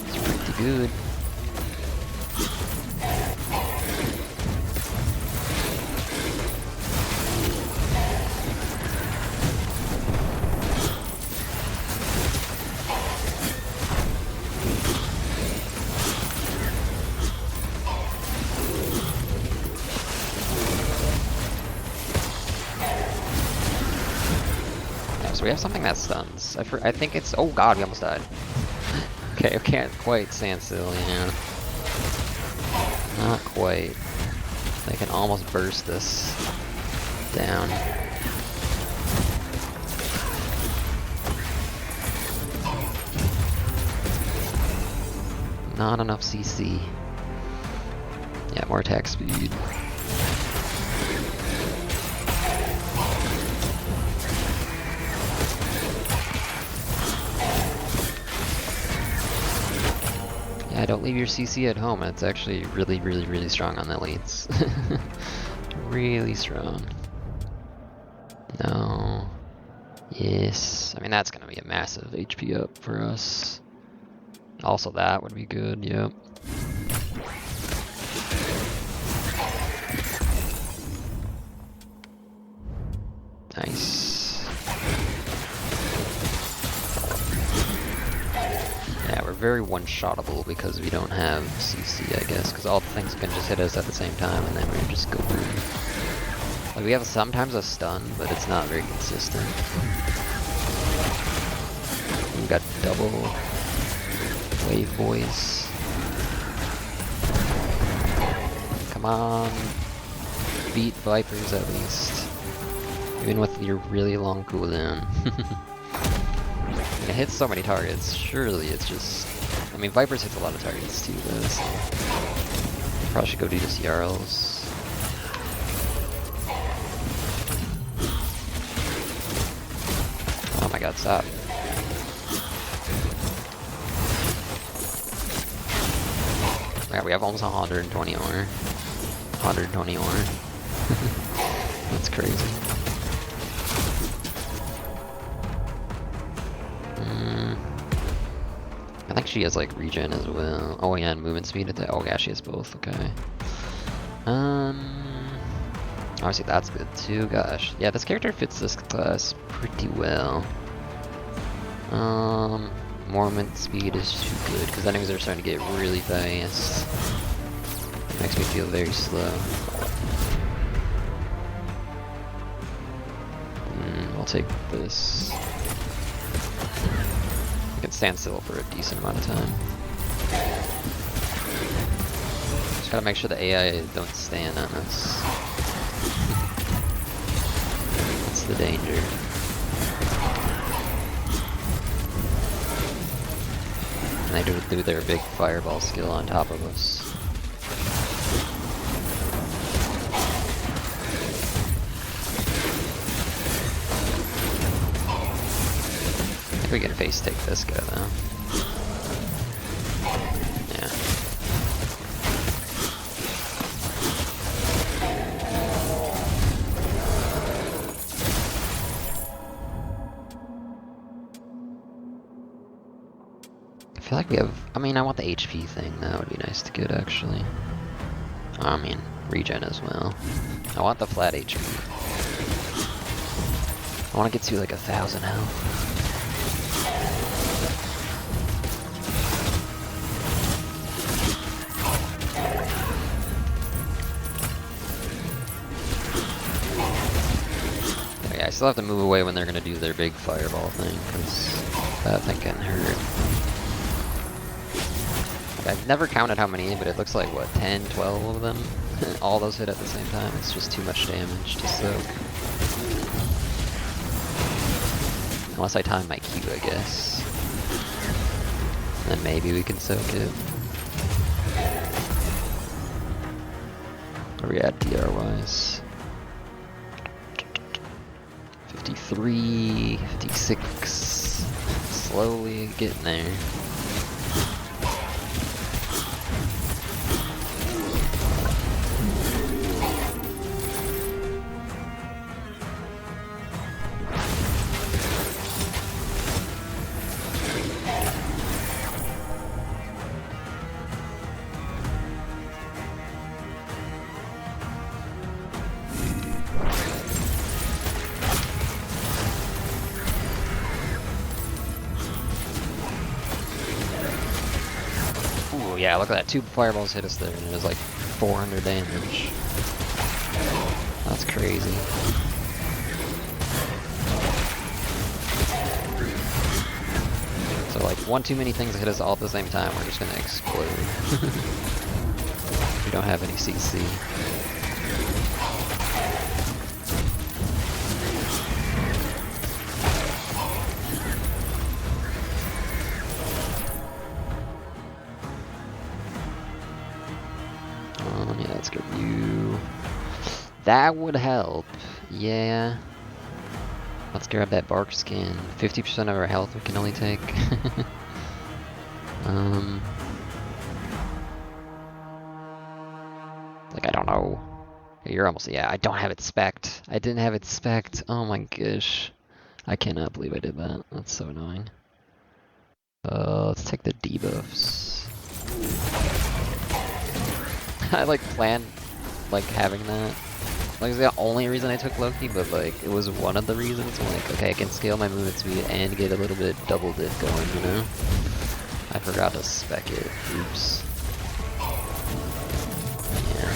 It's pretty good. We have something that stuns. I think it's... oh god, we almost died. Okay, I can't quite stand still, yeah. Not quite. They can almost burst this down. Not enough CC. Yeah, more attack speed. Yeah, don't leave your CC at home. It's actually really, really, really strong on the elites. Really strong. No. Yes. I mean, that's gonna be a massive HP up for us. Also, that would be good, yep. Nice. Yeah, we're very one-shottable because we don't have CC, I guess, because all the things can just hit us at the same time and then we just go boom. Like, we have sometimes a stun, but it's not very consistent. We've got double wave boys. Come on. Beat Vipers at least. Even with your really long cooldown. It hits so many targets, surely it's just... I mean, Vipers hits a lot of targets too, though, so... Probably should go do this Jarls. Oh my god, stop. Yeah, we have almost 120 armor. 120 armor. That's crazy. I think she has like regen as well. Oh yeah, and movement speed attack. Oh yeah, she has both. Okay. Obviously that's good too. Gosh, yeah, this character fits this class pretty well. Movement speed is too good because enemies are starting to get really fast. It makes me feel very slow. I'll take this. I can stand still for a decent amount of time. Just gotta make sure the AI don't stand on us. That's the danger. And they do their big fireball skill on top of us. I think we can face take this guy though. Yeah. I feel like we have, I mean, I want the HP thing, that would be nice to get actually. I mean, regen as well. I want the flat HP. I want to get to like 1,000 health. I still have to move away when they're gonna do their big fireball thing, because that thing can hurt. Like, I've never counted how many, but it looks like, what, 10, 12 of them? All those hit at the same time. It's just too much damage to soak. Unless I time my Q, I guess. Then maybe we can soak it. Where are we at DR-wise? 53, 56, slowly getting there. Yeah, look at that. 2 fireballs hit us there, and it was like 400 damage. That's crazy. So like, one too many things hit us all at the same time, we're just gonna explode. We don't have any CC. Yeah, let's get you. That would help. Yeah. Let's grab that bark skin. 50% of our health we can only take. Like, I don't know. You're almost, yeah, I don't have it spec'd. I didn't have it spec'd. Oh my gosh. I cannot believe I did that. That's so annoying. Let's take the debuffs. I like planned like having that. Like it's the only reason I took Loki, but like it was one of the reasons. I'm like, okay, I can scale my movement speed and get a little bit double dip going, you know? I forgot to spec it. Oops. Yeah.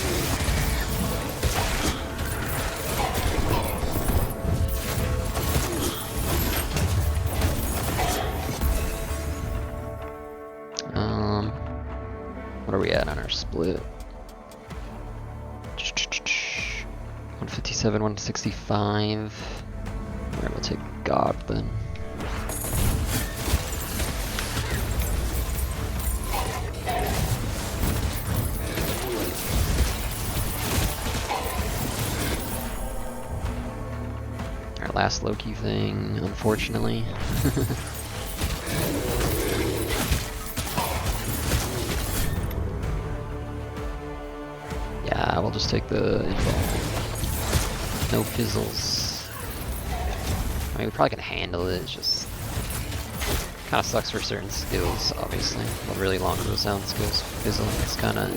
What are we at on our split? 157, 165. Alright, we'll take God then. Our last Loki thing, unfortunately. Yeah, we'll just take the involve. No fizzles. I mean, we probably can handle it, it's just Kind of sucks for certain skills, obviously. But really long cooldown skills fizzle. It's kind of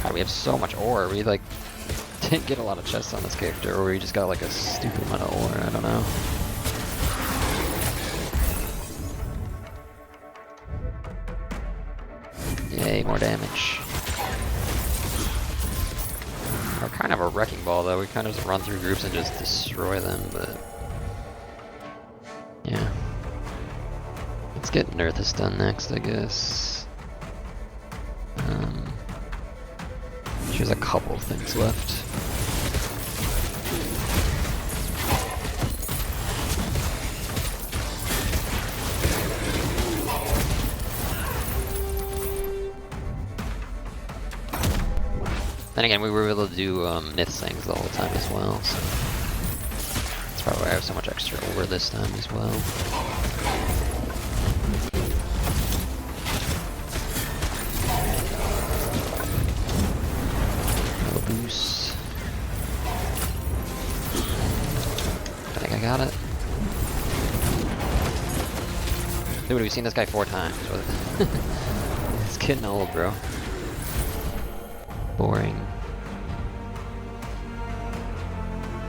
God, we have so much ore. We like didn't get a lot of chests on this character, or we just got like a stupid amount of ore. I don't know. Yay, more damage. We're kind of a wrecking ball though, we kind of just run through groups and just destroy them, but... yeah. Let's get Nerthus done next, I guess. There's a couple of things left. Then again, we were able to do myth things the whole time as well, so that's probably why I have so much extra ore this time as well. No boost. I think I got it. Dude, we've seen this guy 4 times. It's getting old, bro. Boring.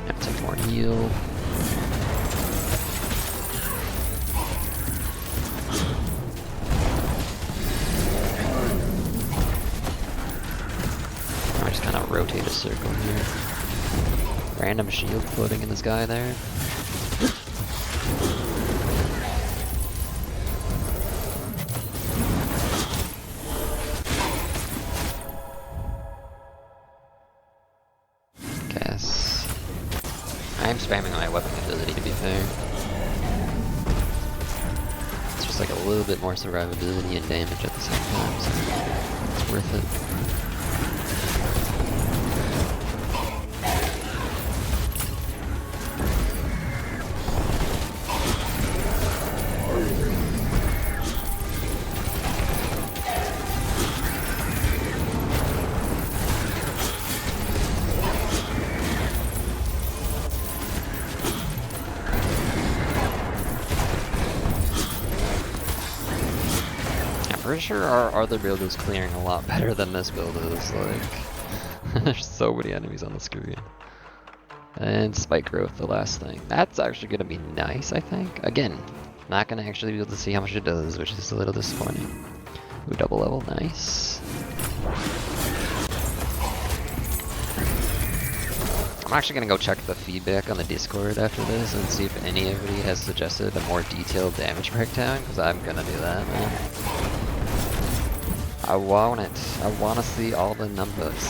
Have to take more heal. I just kind of rotate a circle here. Random shield floating in the sky there. I'm spamming my weapon ability, to be fair. It's just like a little bit more survivability and damage at the same time, so it's worth it. Pretty sure our other build is clearing a lot better than this build is, like... There's so many enemies on the screen. And spike growth, the last thing. That's actually gonna be nice, I think. Again, not gonna actually be able to see how much it does, which is a little disappointing. Ooh, double level, nice. I'm actually gonna go check the feedback on the Discord after this and see if anybody has suggested a more detailed damage breakdown, because I'm gonna do that, man. I want it. I want to see all the numbers.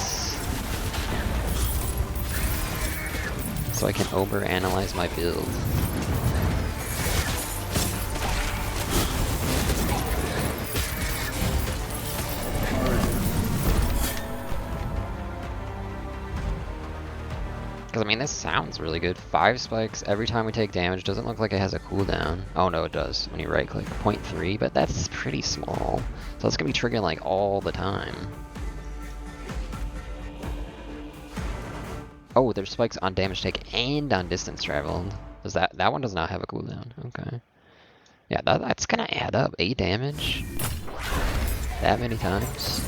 So I can over-analyze my build. Because, I mean, this sounds really good. 5 spikes every time we take damage. Doesn't look like it has a cooldown. Oh, no, it does when you right-click. 0.3, but that's pretty small. So it's going to be triggering, like, all the time. Oh, there's spikes on damage take and on distance traveled. Does that one does not have a cooldown. Okay. Yeah, that's going to add up. 8 damage. That many times.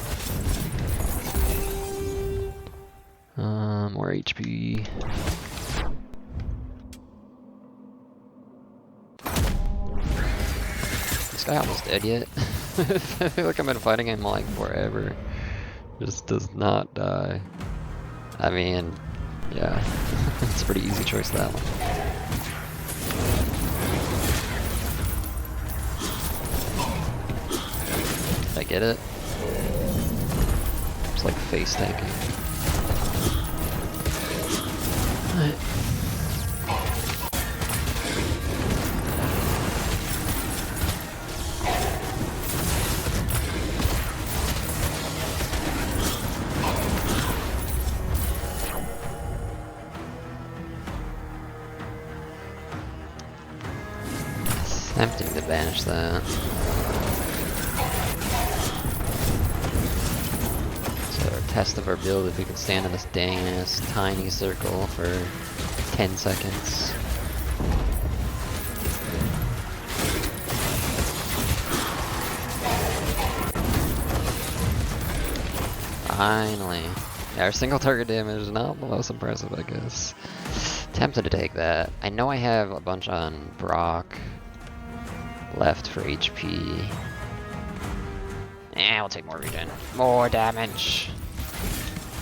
More HP. This guy almost dead yet? I feel like I've been fighting him like forever. Just does not die. I mean, yeah. It's a pretty easy choice, that one. Did I get it? It's like face tanking. Alright. It's tempting to banish that. Set our test of our build if we can stand in this dang ass tiny circle for 10 seconds. Finally. Yeah, our single target damage is not the most impressive, I guess. Tempted to take that. I know I have a bunch on Brock left for HP. We'll take more regen. More damage!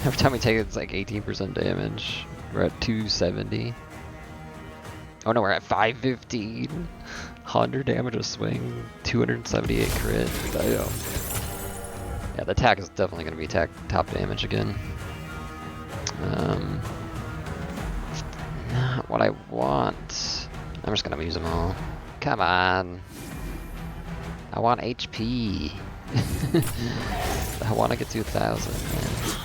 Every time we take it, it's like 18% damage. We're at 270. Oh no, we're at 515. 100 damage a swing, 278 crit. Damn. Yeah, the attack is definitely going to be top damage again. Not what I want. I'm just going to use them all. Come on. I want HP. I want to get to 1,000, man.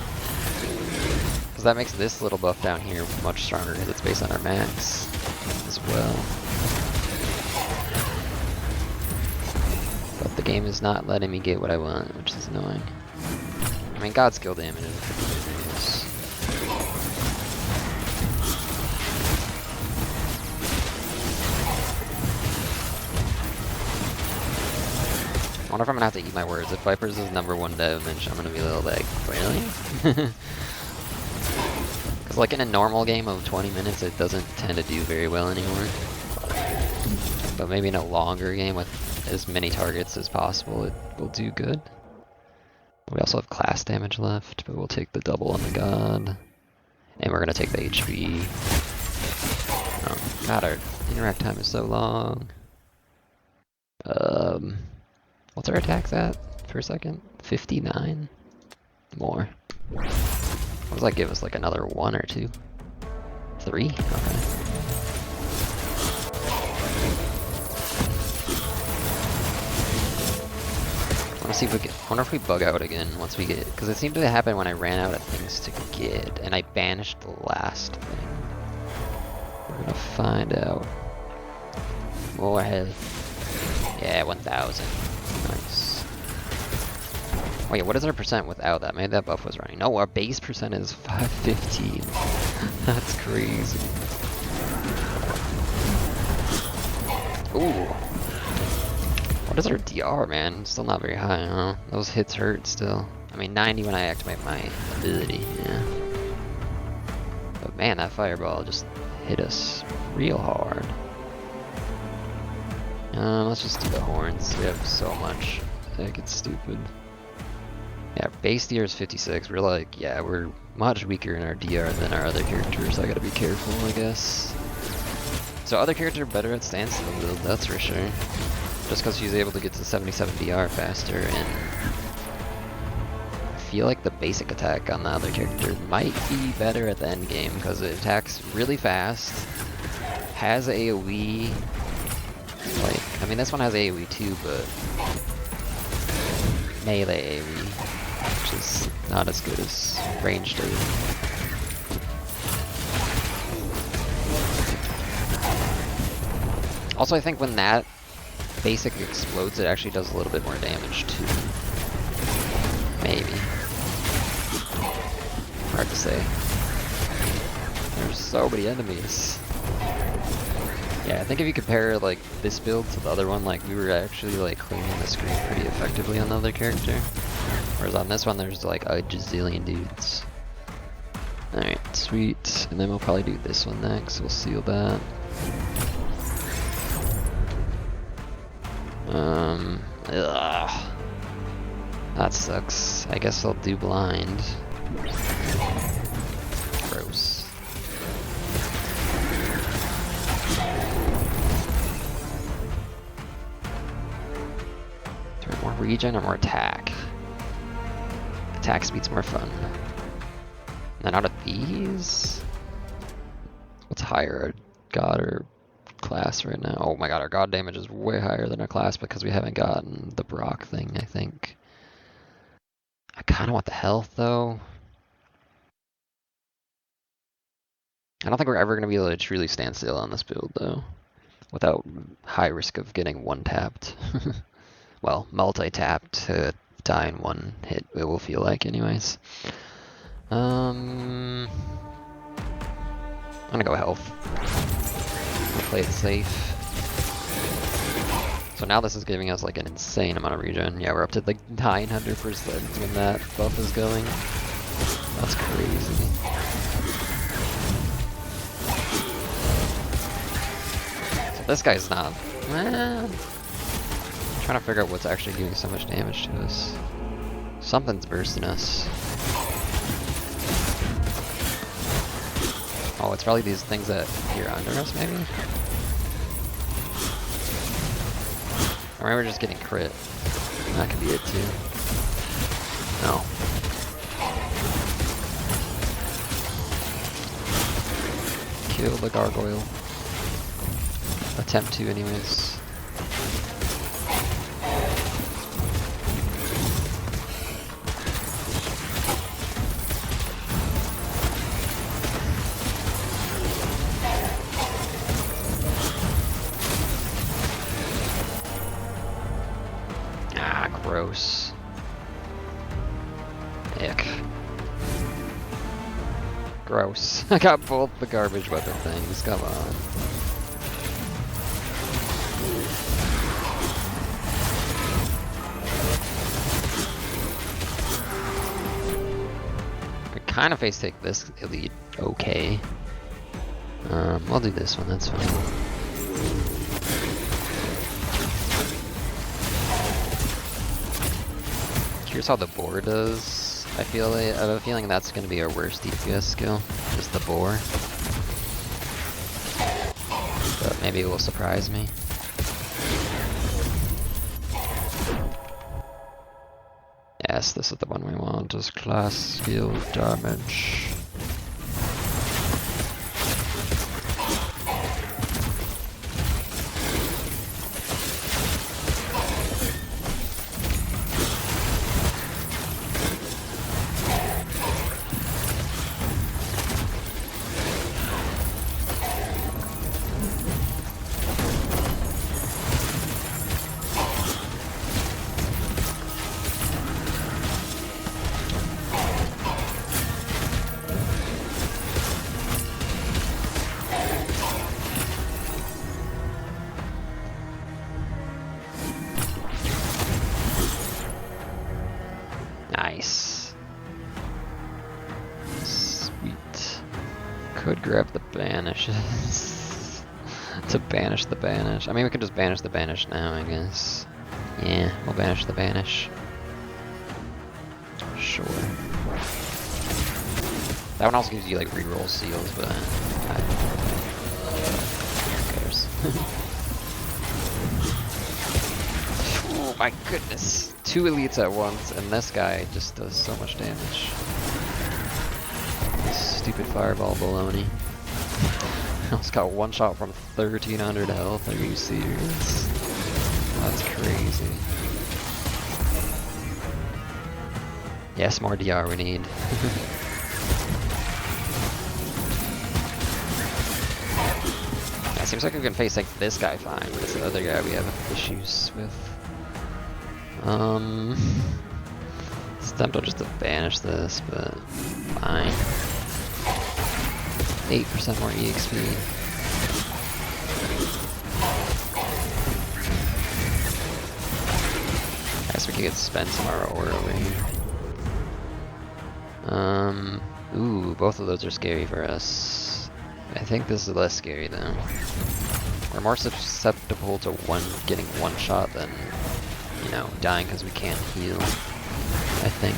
Because that makes this little buff down here much stronger because it's based on our max as well. But the game is not letting me get what I want, which is annoying. I mean, God skill damage is pretty nice. I wonder if I'm gonna have to eat my words. If Vipers is #1 damage, I'm gonna be a little like, really? Because like in a normal game of 20 minutes, it doesn't tend to do very well anymore. But maybe in a longer game with as many targets as possible, it will do good. We also have class damage left, but we'll take the double on the god. And we're gonna take the HP. Oh god, our interact time is so long. What's our attacks at per second? 59? More. What does that give us, like another 1 or 2? 3? Okay. Let's see if we get. I wonder if we bug out again once we get. Because it seemed to happen when I ran out of things to get, and I banished the last thing. We're gonna find out. More health. Yeah, 1,000. Nice. Wait, what is our percent without that? Maybe that buff was running. No, our base percent is 515. That's crazy. Ooh. What is our DR, man? Still not very high, huh? Those hits hurt still. I mean, 90 when I activate my ability, yeah. But man, that fireball just hit us real hard. Let's just do the horns. We have so much. I think it's stupid. Yeah, base DR is 56. We're like, yeah, we're much weaker in our DR than our other characters, so I gotta be careful, I guess. So other characters are better at standstill build, that's for sure. Just because she's able to get to 77 DR faster, and I feel like the basic attack on the other character might be better at the end game because it attacks really fast, has AoE. Like, I mean, this one has AoE too, but melee AoE, which is not as good as ranged AoE. Also, I think when that basic explodes, it actually does a little bit more damage too. Maybe. Hard to say. There's so many enemies. Yeah, I think if you compare like this build to the other one, like we were actually like cleaning the screen pretty effectively on the other character. Whereas on this one, there's like a gazillion dudes. Alright, sweet. And then we'll probably do this one next. We'll seal that. Ugh. That sucks. I guess I'll do blind. Gross. Do I want more regen or more attack? Attack speed's more fun. And then out of these, what's higher, god or class right now? Oh my god, our god damage is way higher than our class because we haven't gotten the Brock thing, I think. I kind of want the health though. I don't think we're ever going to be able to truly stand still on this build though, without high risk of getting one-tapped. Well, multi-tapped to die in one hit, it will feel like anyways. I'm gonna go health. We'll play it safe. So now this is giving us like an insane amount of regen. Yeah, we're up to like 900% when that buff is going. That's crazy. So this guy's not... I'm trying to figure out what's actually doing so much damage to us. Something's bursting us. Oh, it's probably these things that appear under us, maybe? Or maybe we're just getting crit. That could be it too. No. Kill the gargoyle. Attempt to anyways. Gross. Ick. Gross. I got both the garbage weapon things, come on. I kind of face take this elite okay. I'll do this one, that's fine. Here's how the boar does. I have a feeling that's going to be our worst DPS skill, just the boar. But maybe it will surprise me. Yes, this is the one we want, is class skill damage. Nice. Sweet. Could grab the banishes. To banish the banish. I mean, we could just banish the banish now, I guess. Yeah, we'll banish the banish. Sure. That one also gives you like reroll seals, but who cares? Oh my goodness. 2 elites at once, and this guy just does so much damage. Stupid fireball baloney. I almost got one shot from 1300 health, are you serious? That's crazy. Yes, more DR we need. Yeah, seems like we can face like this guy fine, but it's the other guy we have issues with. It's tempting just to banish this, but fine. 8% more EXP. I guess we could spend some of our aura over here. Ooh, both of those are scary for us. I think this is less scary though. We're more susceptible to getting one shot than, you know, dying because we can't heal, I think.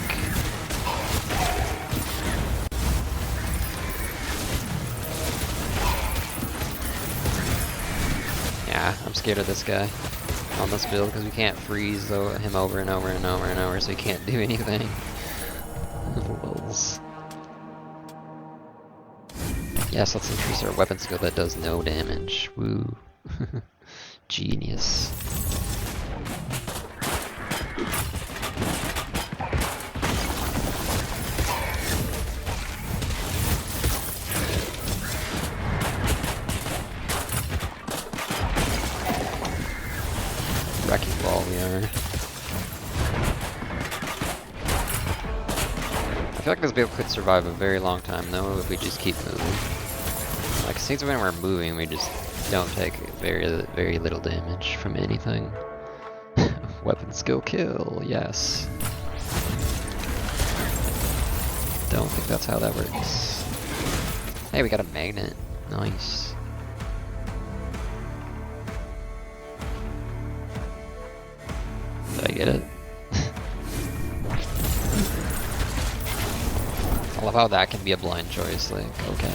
Yeah, I'm scared of this guy on this build because we can't freeze him over and over and over and over, so he can't do anything. Lulz. Yes, let's increase our weapon skill that does no damage. Woo. Genius. Wrecking ball we are. I feel like this build could survive a very long time though if we just keep moving. Like it seems when we're moving we just don't take very little damage from anything. Weapon skill kill, yes. Don't think that's how that works. Hey, we got a magnet. Nice. Did I get it? I love how that can be a blind choice, like, okay.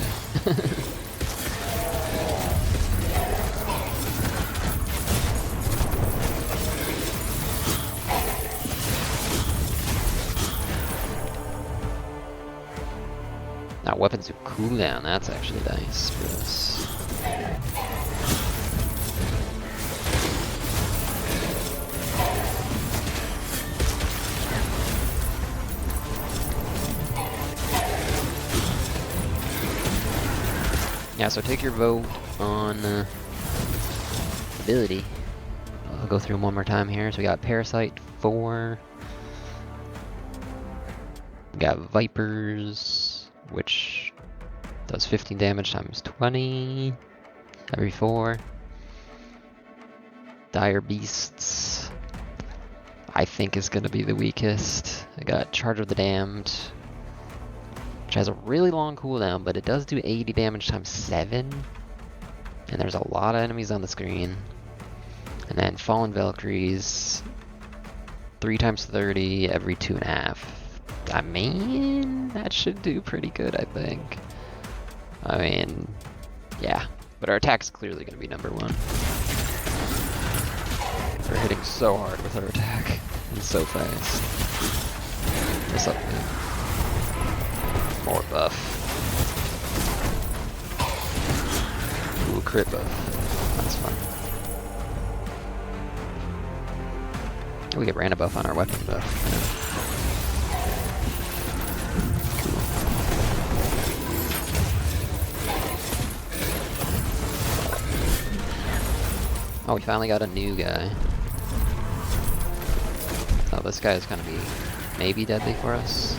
Now weapons do cooldown, that's actually nice for this. Yeah, so take your vote on ability. I'll go through them one more time here. So we got Parasite 4. We got Vipers, which does 15 damage times 20 every 4. Dire Beasts, I think is going to be the weakest. I got Charge of the Damned, which has a really long cooldown, but it does do 80 damage times 7. And there's a lot of enemies on the screen. And then Fallen Valkyries, 3 times 30 every 2.5. I mean, that should do pretty good, I think. I mean, yeah. But our attack's clearly going to be number 1. We're hitting so hard with our attack. And so fast. What's up, man? More buff. Ooh, crit buff. That's fun. We get random buff on our weapon buff. Oh, we finally got a new guy. Oh, this guy is gonna be maybe deadly for us.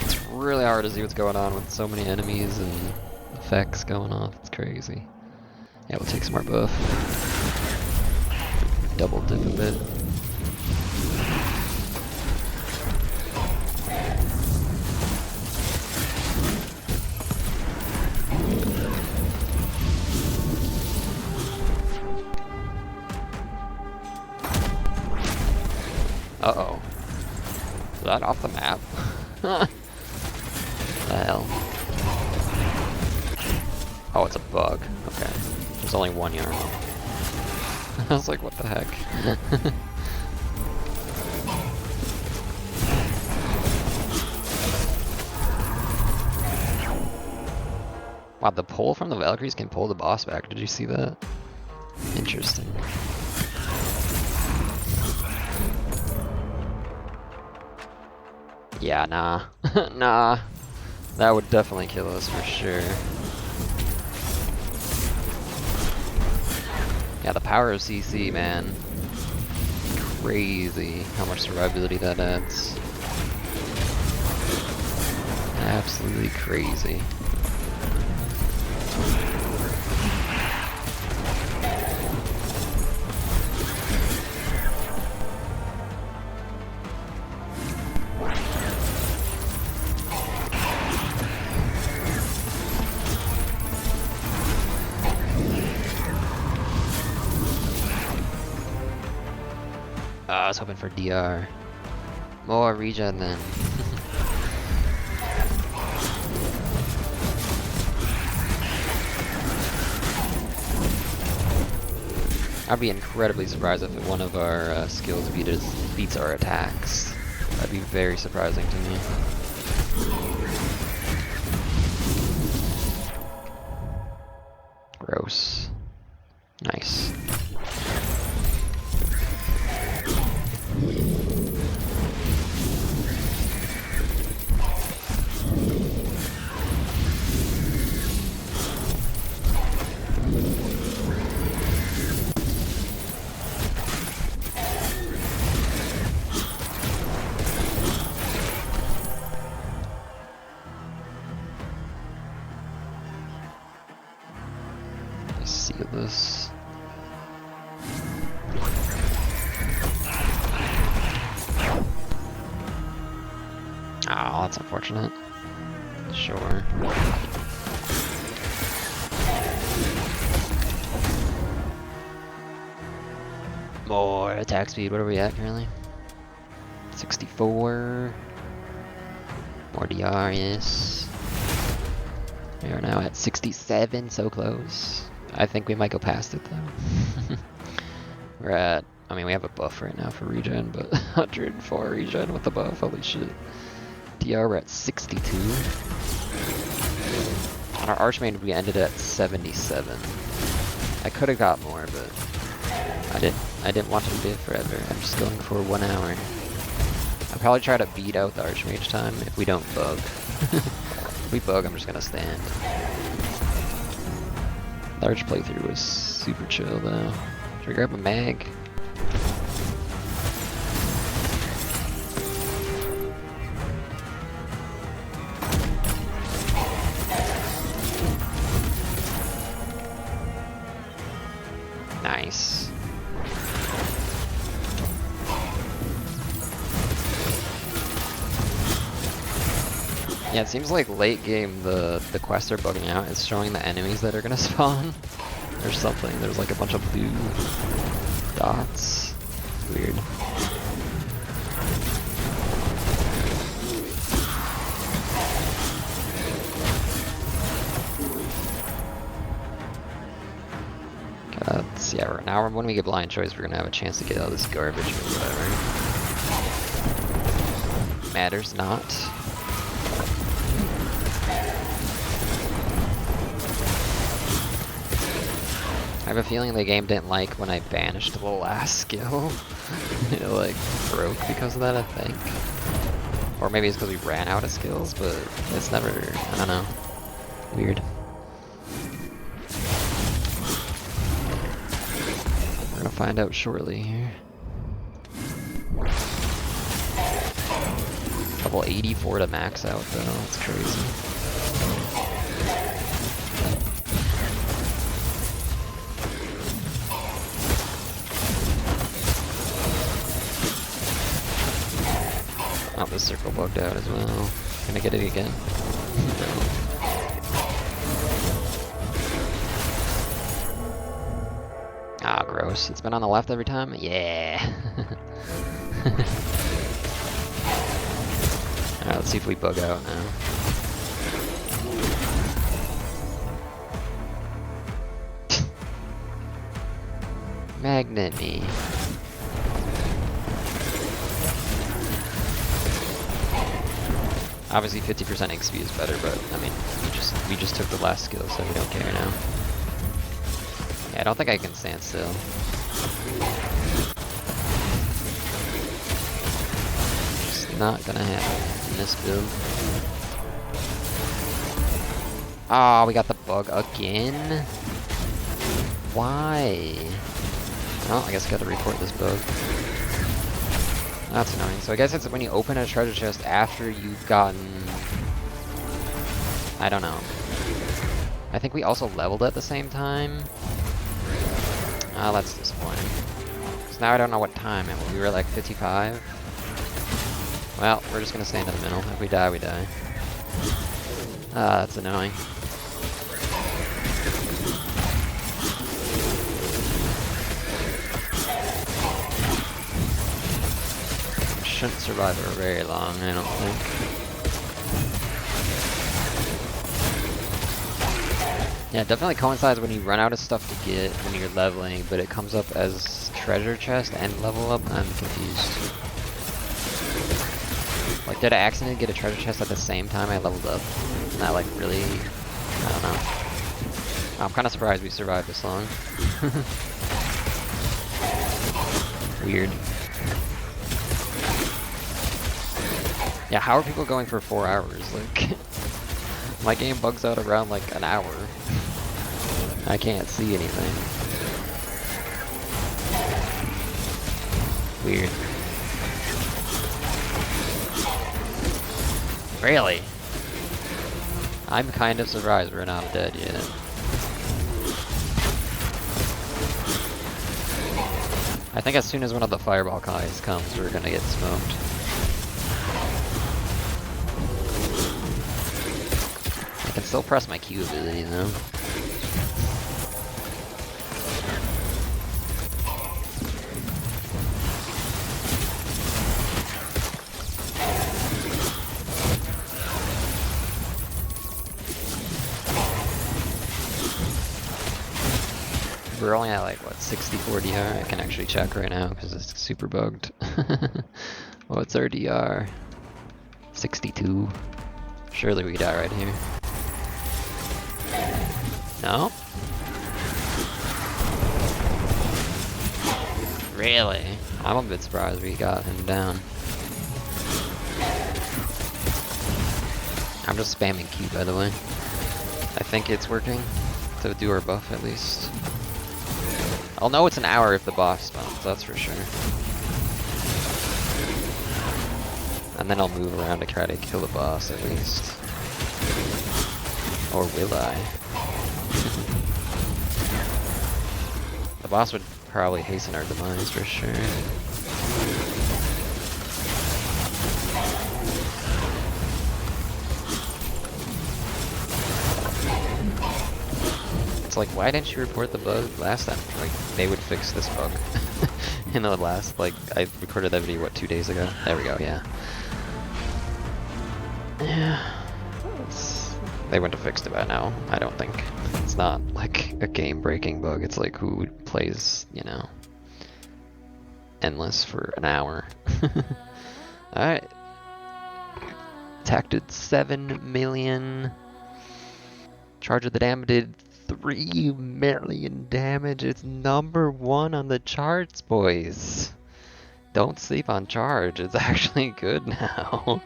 It's really hard to see what's going on with so many enemies and effects going off. It's crazy. Yeah, we'll take some more buff. Double dip a bit. Uh-oh. Is that off the map? The hell? Oh, it's a bug. Okay. There's only one yarn. I was like, what the heck? Wow, the pull from the Valkyries can pull the boss back. Did you see that? Interesting. Yeah, nah. Nah. That would definitely kill us for sure. Yeah, the power of CC, man. Crazy how much survivability that adds. Absolutely crazy. I was hoping for DR. More regen then. I'd be incredibly surprised if one of our skills beats our attacks. That'd be very surprising to me. Gross. Nice. gonna seal this. Oh, that's unfortunate. Sure. More attack speed. What are we at currently? 64. More DR, yes. We are now at 67, so close. I think we might go past it though. We're at, I mean, we have a buff right now for regen, but 104 regen with the buff, holy shit. DR, we're at 62. On our Archmage, we ended at 77. I could have got more, but I didn't want to live forever. I'm just going for 1 hour. I'll probably try to beat out the Archmage time if we don't bug. If we bug, I'm just gonna stand. The Arch playthrough was super chill though. Should we grab a mag? Nice. Yeah, it seems like late game the quests are bugging out. It's showing the enemies that are gonna spawn or something. There's like a bunch of blue dots. Weird. Yeah, now when we get blind choice, we're gonna have a chance to get out of this garbage or whatever. Matters not. I have a feeling the game didn't like when I banished the last skill. It like broke because of that, I think. Or maybe it's because we ran out of skills, but it's never, I don't know. Weird. We're gonna find out shortly here. Level 84 to max out though, that's crazy. Oh, this circle bugged out as well. Can I get it again? No. Ah, gross. It's been on the left every time? Yeah. Alright, let's see if we bug out now. Magnet me. Obviously 50% XP is better, but I mean, we just took the last skill, so we don't care now. Yeah, I don't think I can stand still. It's not gonna happen in this build. Oh, we got the bug again? Why? Oh, I guess I gotta report this bug. That's annoying. So I guess it's when you open a treasure chest after you've gotten... I don't know. I think we also leveled at the same time. Oh, that's disappointing. Because now I don't know what time it was. We were like 55. Well, we're just gonna stand in the middle. If we die, we die. Ah, that's annoying. Shouldn't survive for very long, I don't think. Yeah, it definitely coincides when you run out of stuff to get when you're leveling, but it comes up as treasure chest and level up. I'm confused. Like, did I accidentally get a treasure chest at the same time I leveled up? And that like really, I don't know. I'm kind of surprised we survived this long. Weird. Yeah, how are people going for 4 hours? Like, my game bugs out around like an hour. I can't see anything. Weird. Really? I'm kind of surprised we're not dead yet. I think as soon as one of the fireball guys comes, we're gonna get smoked. I can still press my Q ability though. We're only at like, what, 64 DR? I can actually check right now because it's super bugged. What's our DR? 62. Surely we die right here. No? Really? I'm a bit surprised we got him down. I'm just spamming Q, by the way. I think it's working to do our buff at least. I'll know it's an hour if the boss spawns, that's for sure. And then I'll move around to try to kill the boss at least. Or will I? The boss would probably hasten our demise for sure. It's like, why didn't you report the bug last time? Like, they would fix this bug. In the last, like, I recorded that video, what, 2 days ago? There we go, yeah. Yeah. They wouldn't have fixed it by now, I don't think. It's not, like, a game-breaking bug. It's like, who plays, you know, endless for an hour. Alright. Attack did 7 million. Charge of the Dam did 3 million damage. It's #1 on the charts, boys. Don't sleep on Charge. It's actually good now.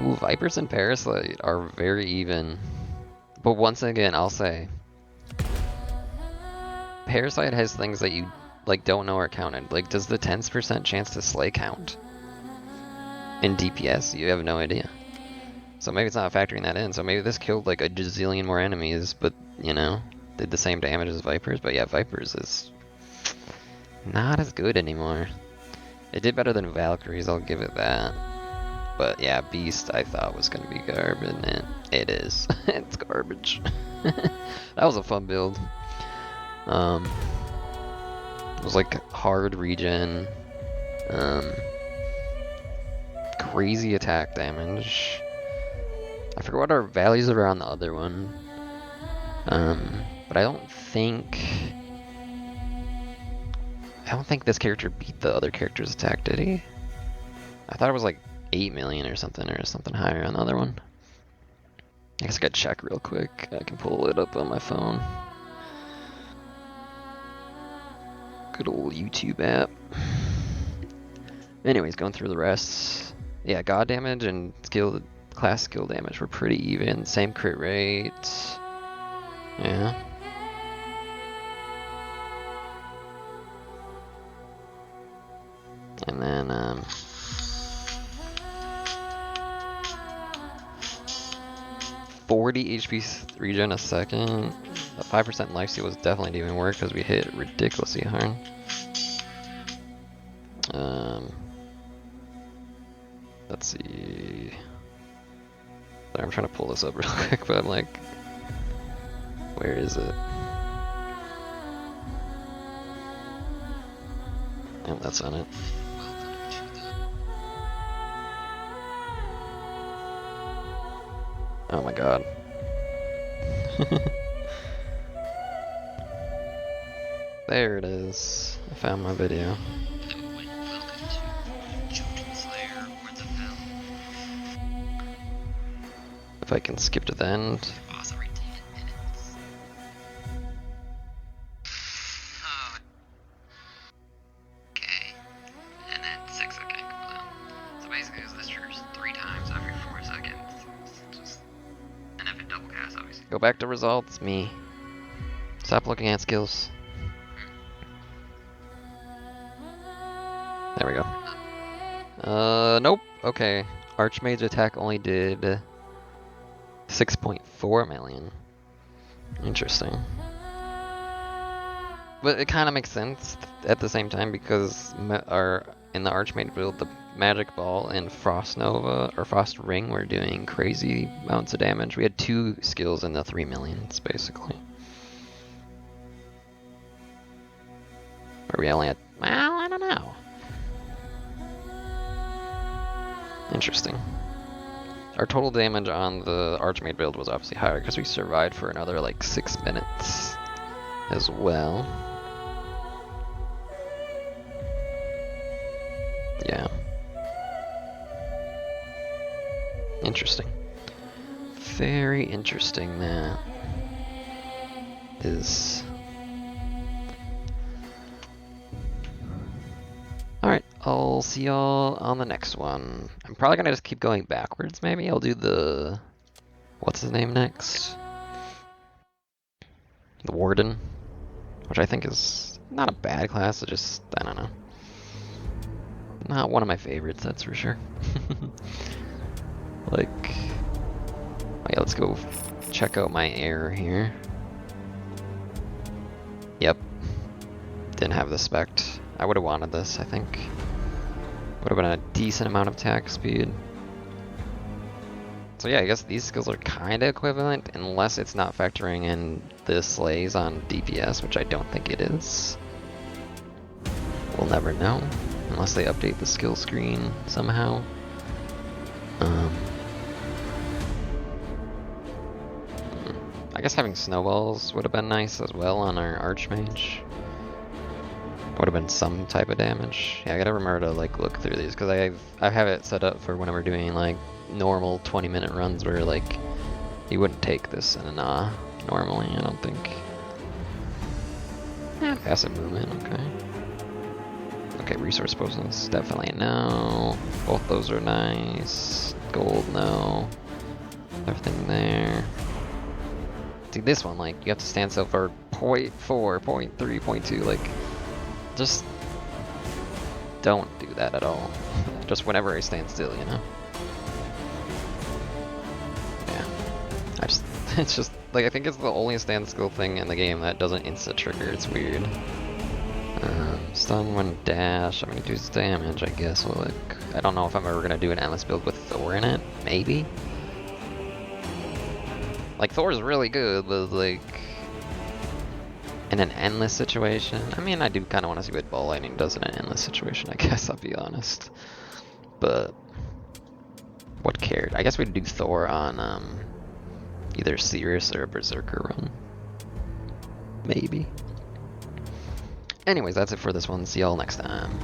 Ooh, Vipers and Parasite are very even. But once again, I'll say, Parasite has things that you like don't know are counted. Like, does the 10% chance to slay count? In DPS, you have no idea. So maybe it's not factoring that in. So maybe this killed like a gazillion more enemies, but, you know, did the same damage as Vipers. But yeah, Vipers is not as good anymore. It did better than Valkyries, I'll give it that. But yeah, Beast I thought was going to be garbage, and it is. It's garbage. That was a fun build. It was like hard regen, crazy attack damage. I forget what our values are on the other one. But I don't think this character beat the other character's attack, did he? I thought it was like 8 million or something higher on the other one. I guess I gotta check real quick. I can pull it up on my phone. Good old YouTube app. Anyways, going through the rest. Yeah, god damage and class skill damage were pretty even. Same crit rate. Yeah. And then 40 HP regen a second. A 5% lifesteal was definitely didn't even work because we hit ridiculously hard. Let's see. Sorry, I'm trying to pull this up real quick, but I'm like, where is it? Oh, that's on it. Oh my god. There it is. I found my video.
Welcome to Jotunnslayer, or the Hell.
If I can skip to the end.
Boss every 10 minutes. Oh. Okay. And then 6 okay, cool down. So basically this triggers 3 times every 4 seconds. It's just, and if it double casts, obviously.
Go back to results, me. Stop looking at skills. There we go. Nope. Okay. Archmage attack only did 6.4 million. Interesting. But it kind of makes sense at the same time because in the Archmage build, the Magic Ball and Frost Nova or Frost Ring were doing crazy amounts of damage. We had 2 skills in the 3 millions basically. Or we only had, well, I don't know. Interesting. Our total damage on the Archmage build was obviously higher because we survived for another like 6 minutes as well. Yeah. Interesting. Very interesting, that is. Alright, I'll see y'all on the next one. I'm probably gonna just keep going backwards, maybe. I'll do the... what's his name next? The Warden. Which I think is not a bad class, it's just, I don't know. Not one of my favorites, that's for sure. Like... oh yeah, let's go check out my error here. Yep. Didn't have the spect. I would have wanted this, I think. Would have been a decent amount of attack speed. So yeah, I guess these skills are kind of equivalent, unless it's not factoring in the slays on DPS, which I don't think it is. We'll never know, unless they update the skill screen somehow. I guess having snowballs would have been nice as well on our Archmage. Would have been some type of damage. Yeah, I gotta remember to like look through these because I have it set up for when we're doing like normal 20-minute runs where like you wouldn't take this in a normally, I don't think. Yeah, passive movement, okay. Okay, resource potions, definitely no. Both those are nice. Gold, no. Everything there. See, this one, like, you have to stand still for 0.4, 0.3, 0.2, like, just don't do that at all. Just whenever I stand still, you know? Yeah. It's just, like, I think it's the only stand still thing in the game that doesn't insta-trigger, it's weird. Stun when dash, I'm gonna do damage, I guess. Well, like, I don't know if I'm ever gonna do an endless build with Thor in it, maybe? Like, Thor's really good, but like, in an endless situation, I mean, I do kind of want to see what Ball Lightning does in an endless situation, I guess, I'll be honest. But, what cared? I guess we'd do Thor on, either Sirius or a Berserker run. Maybe. Anyways, that's it for this one. See y'all next time.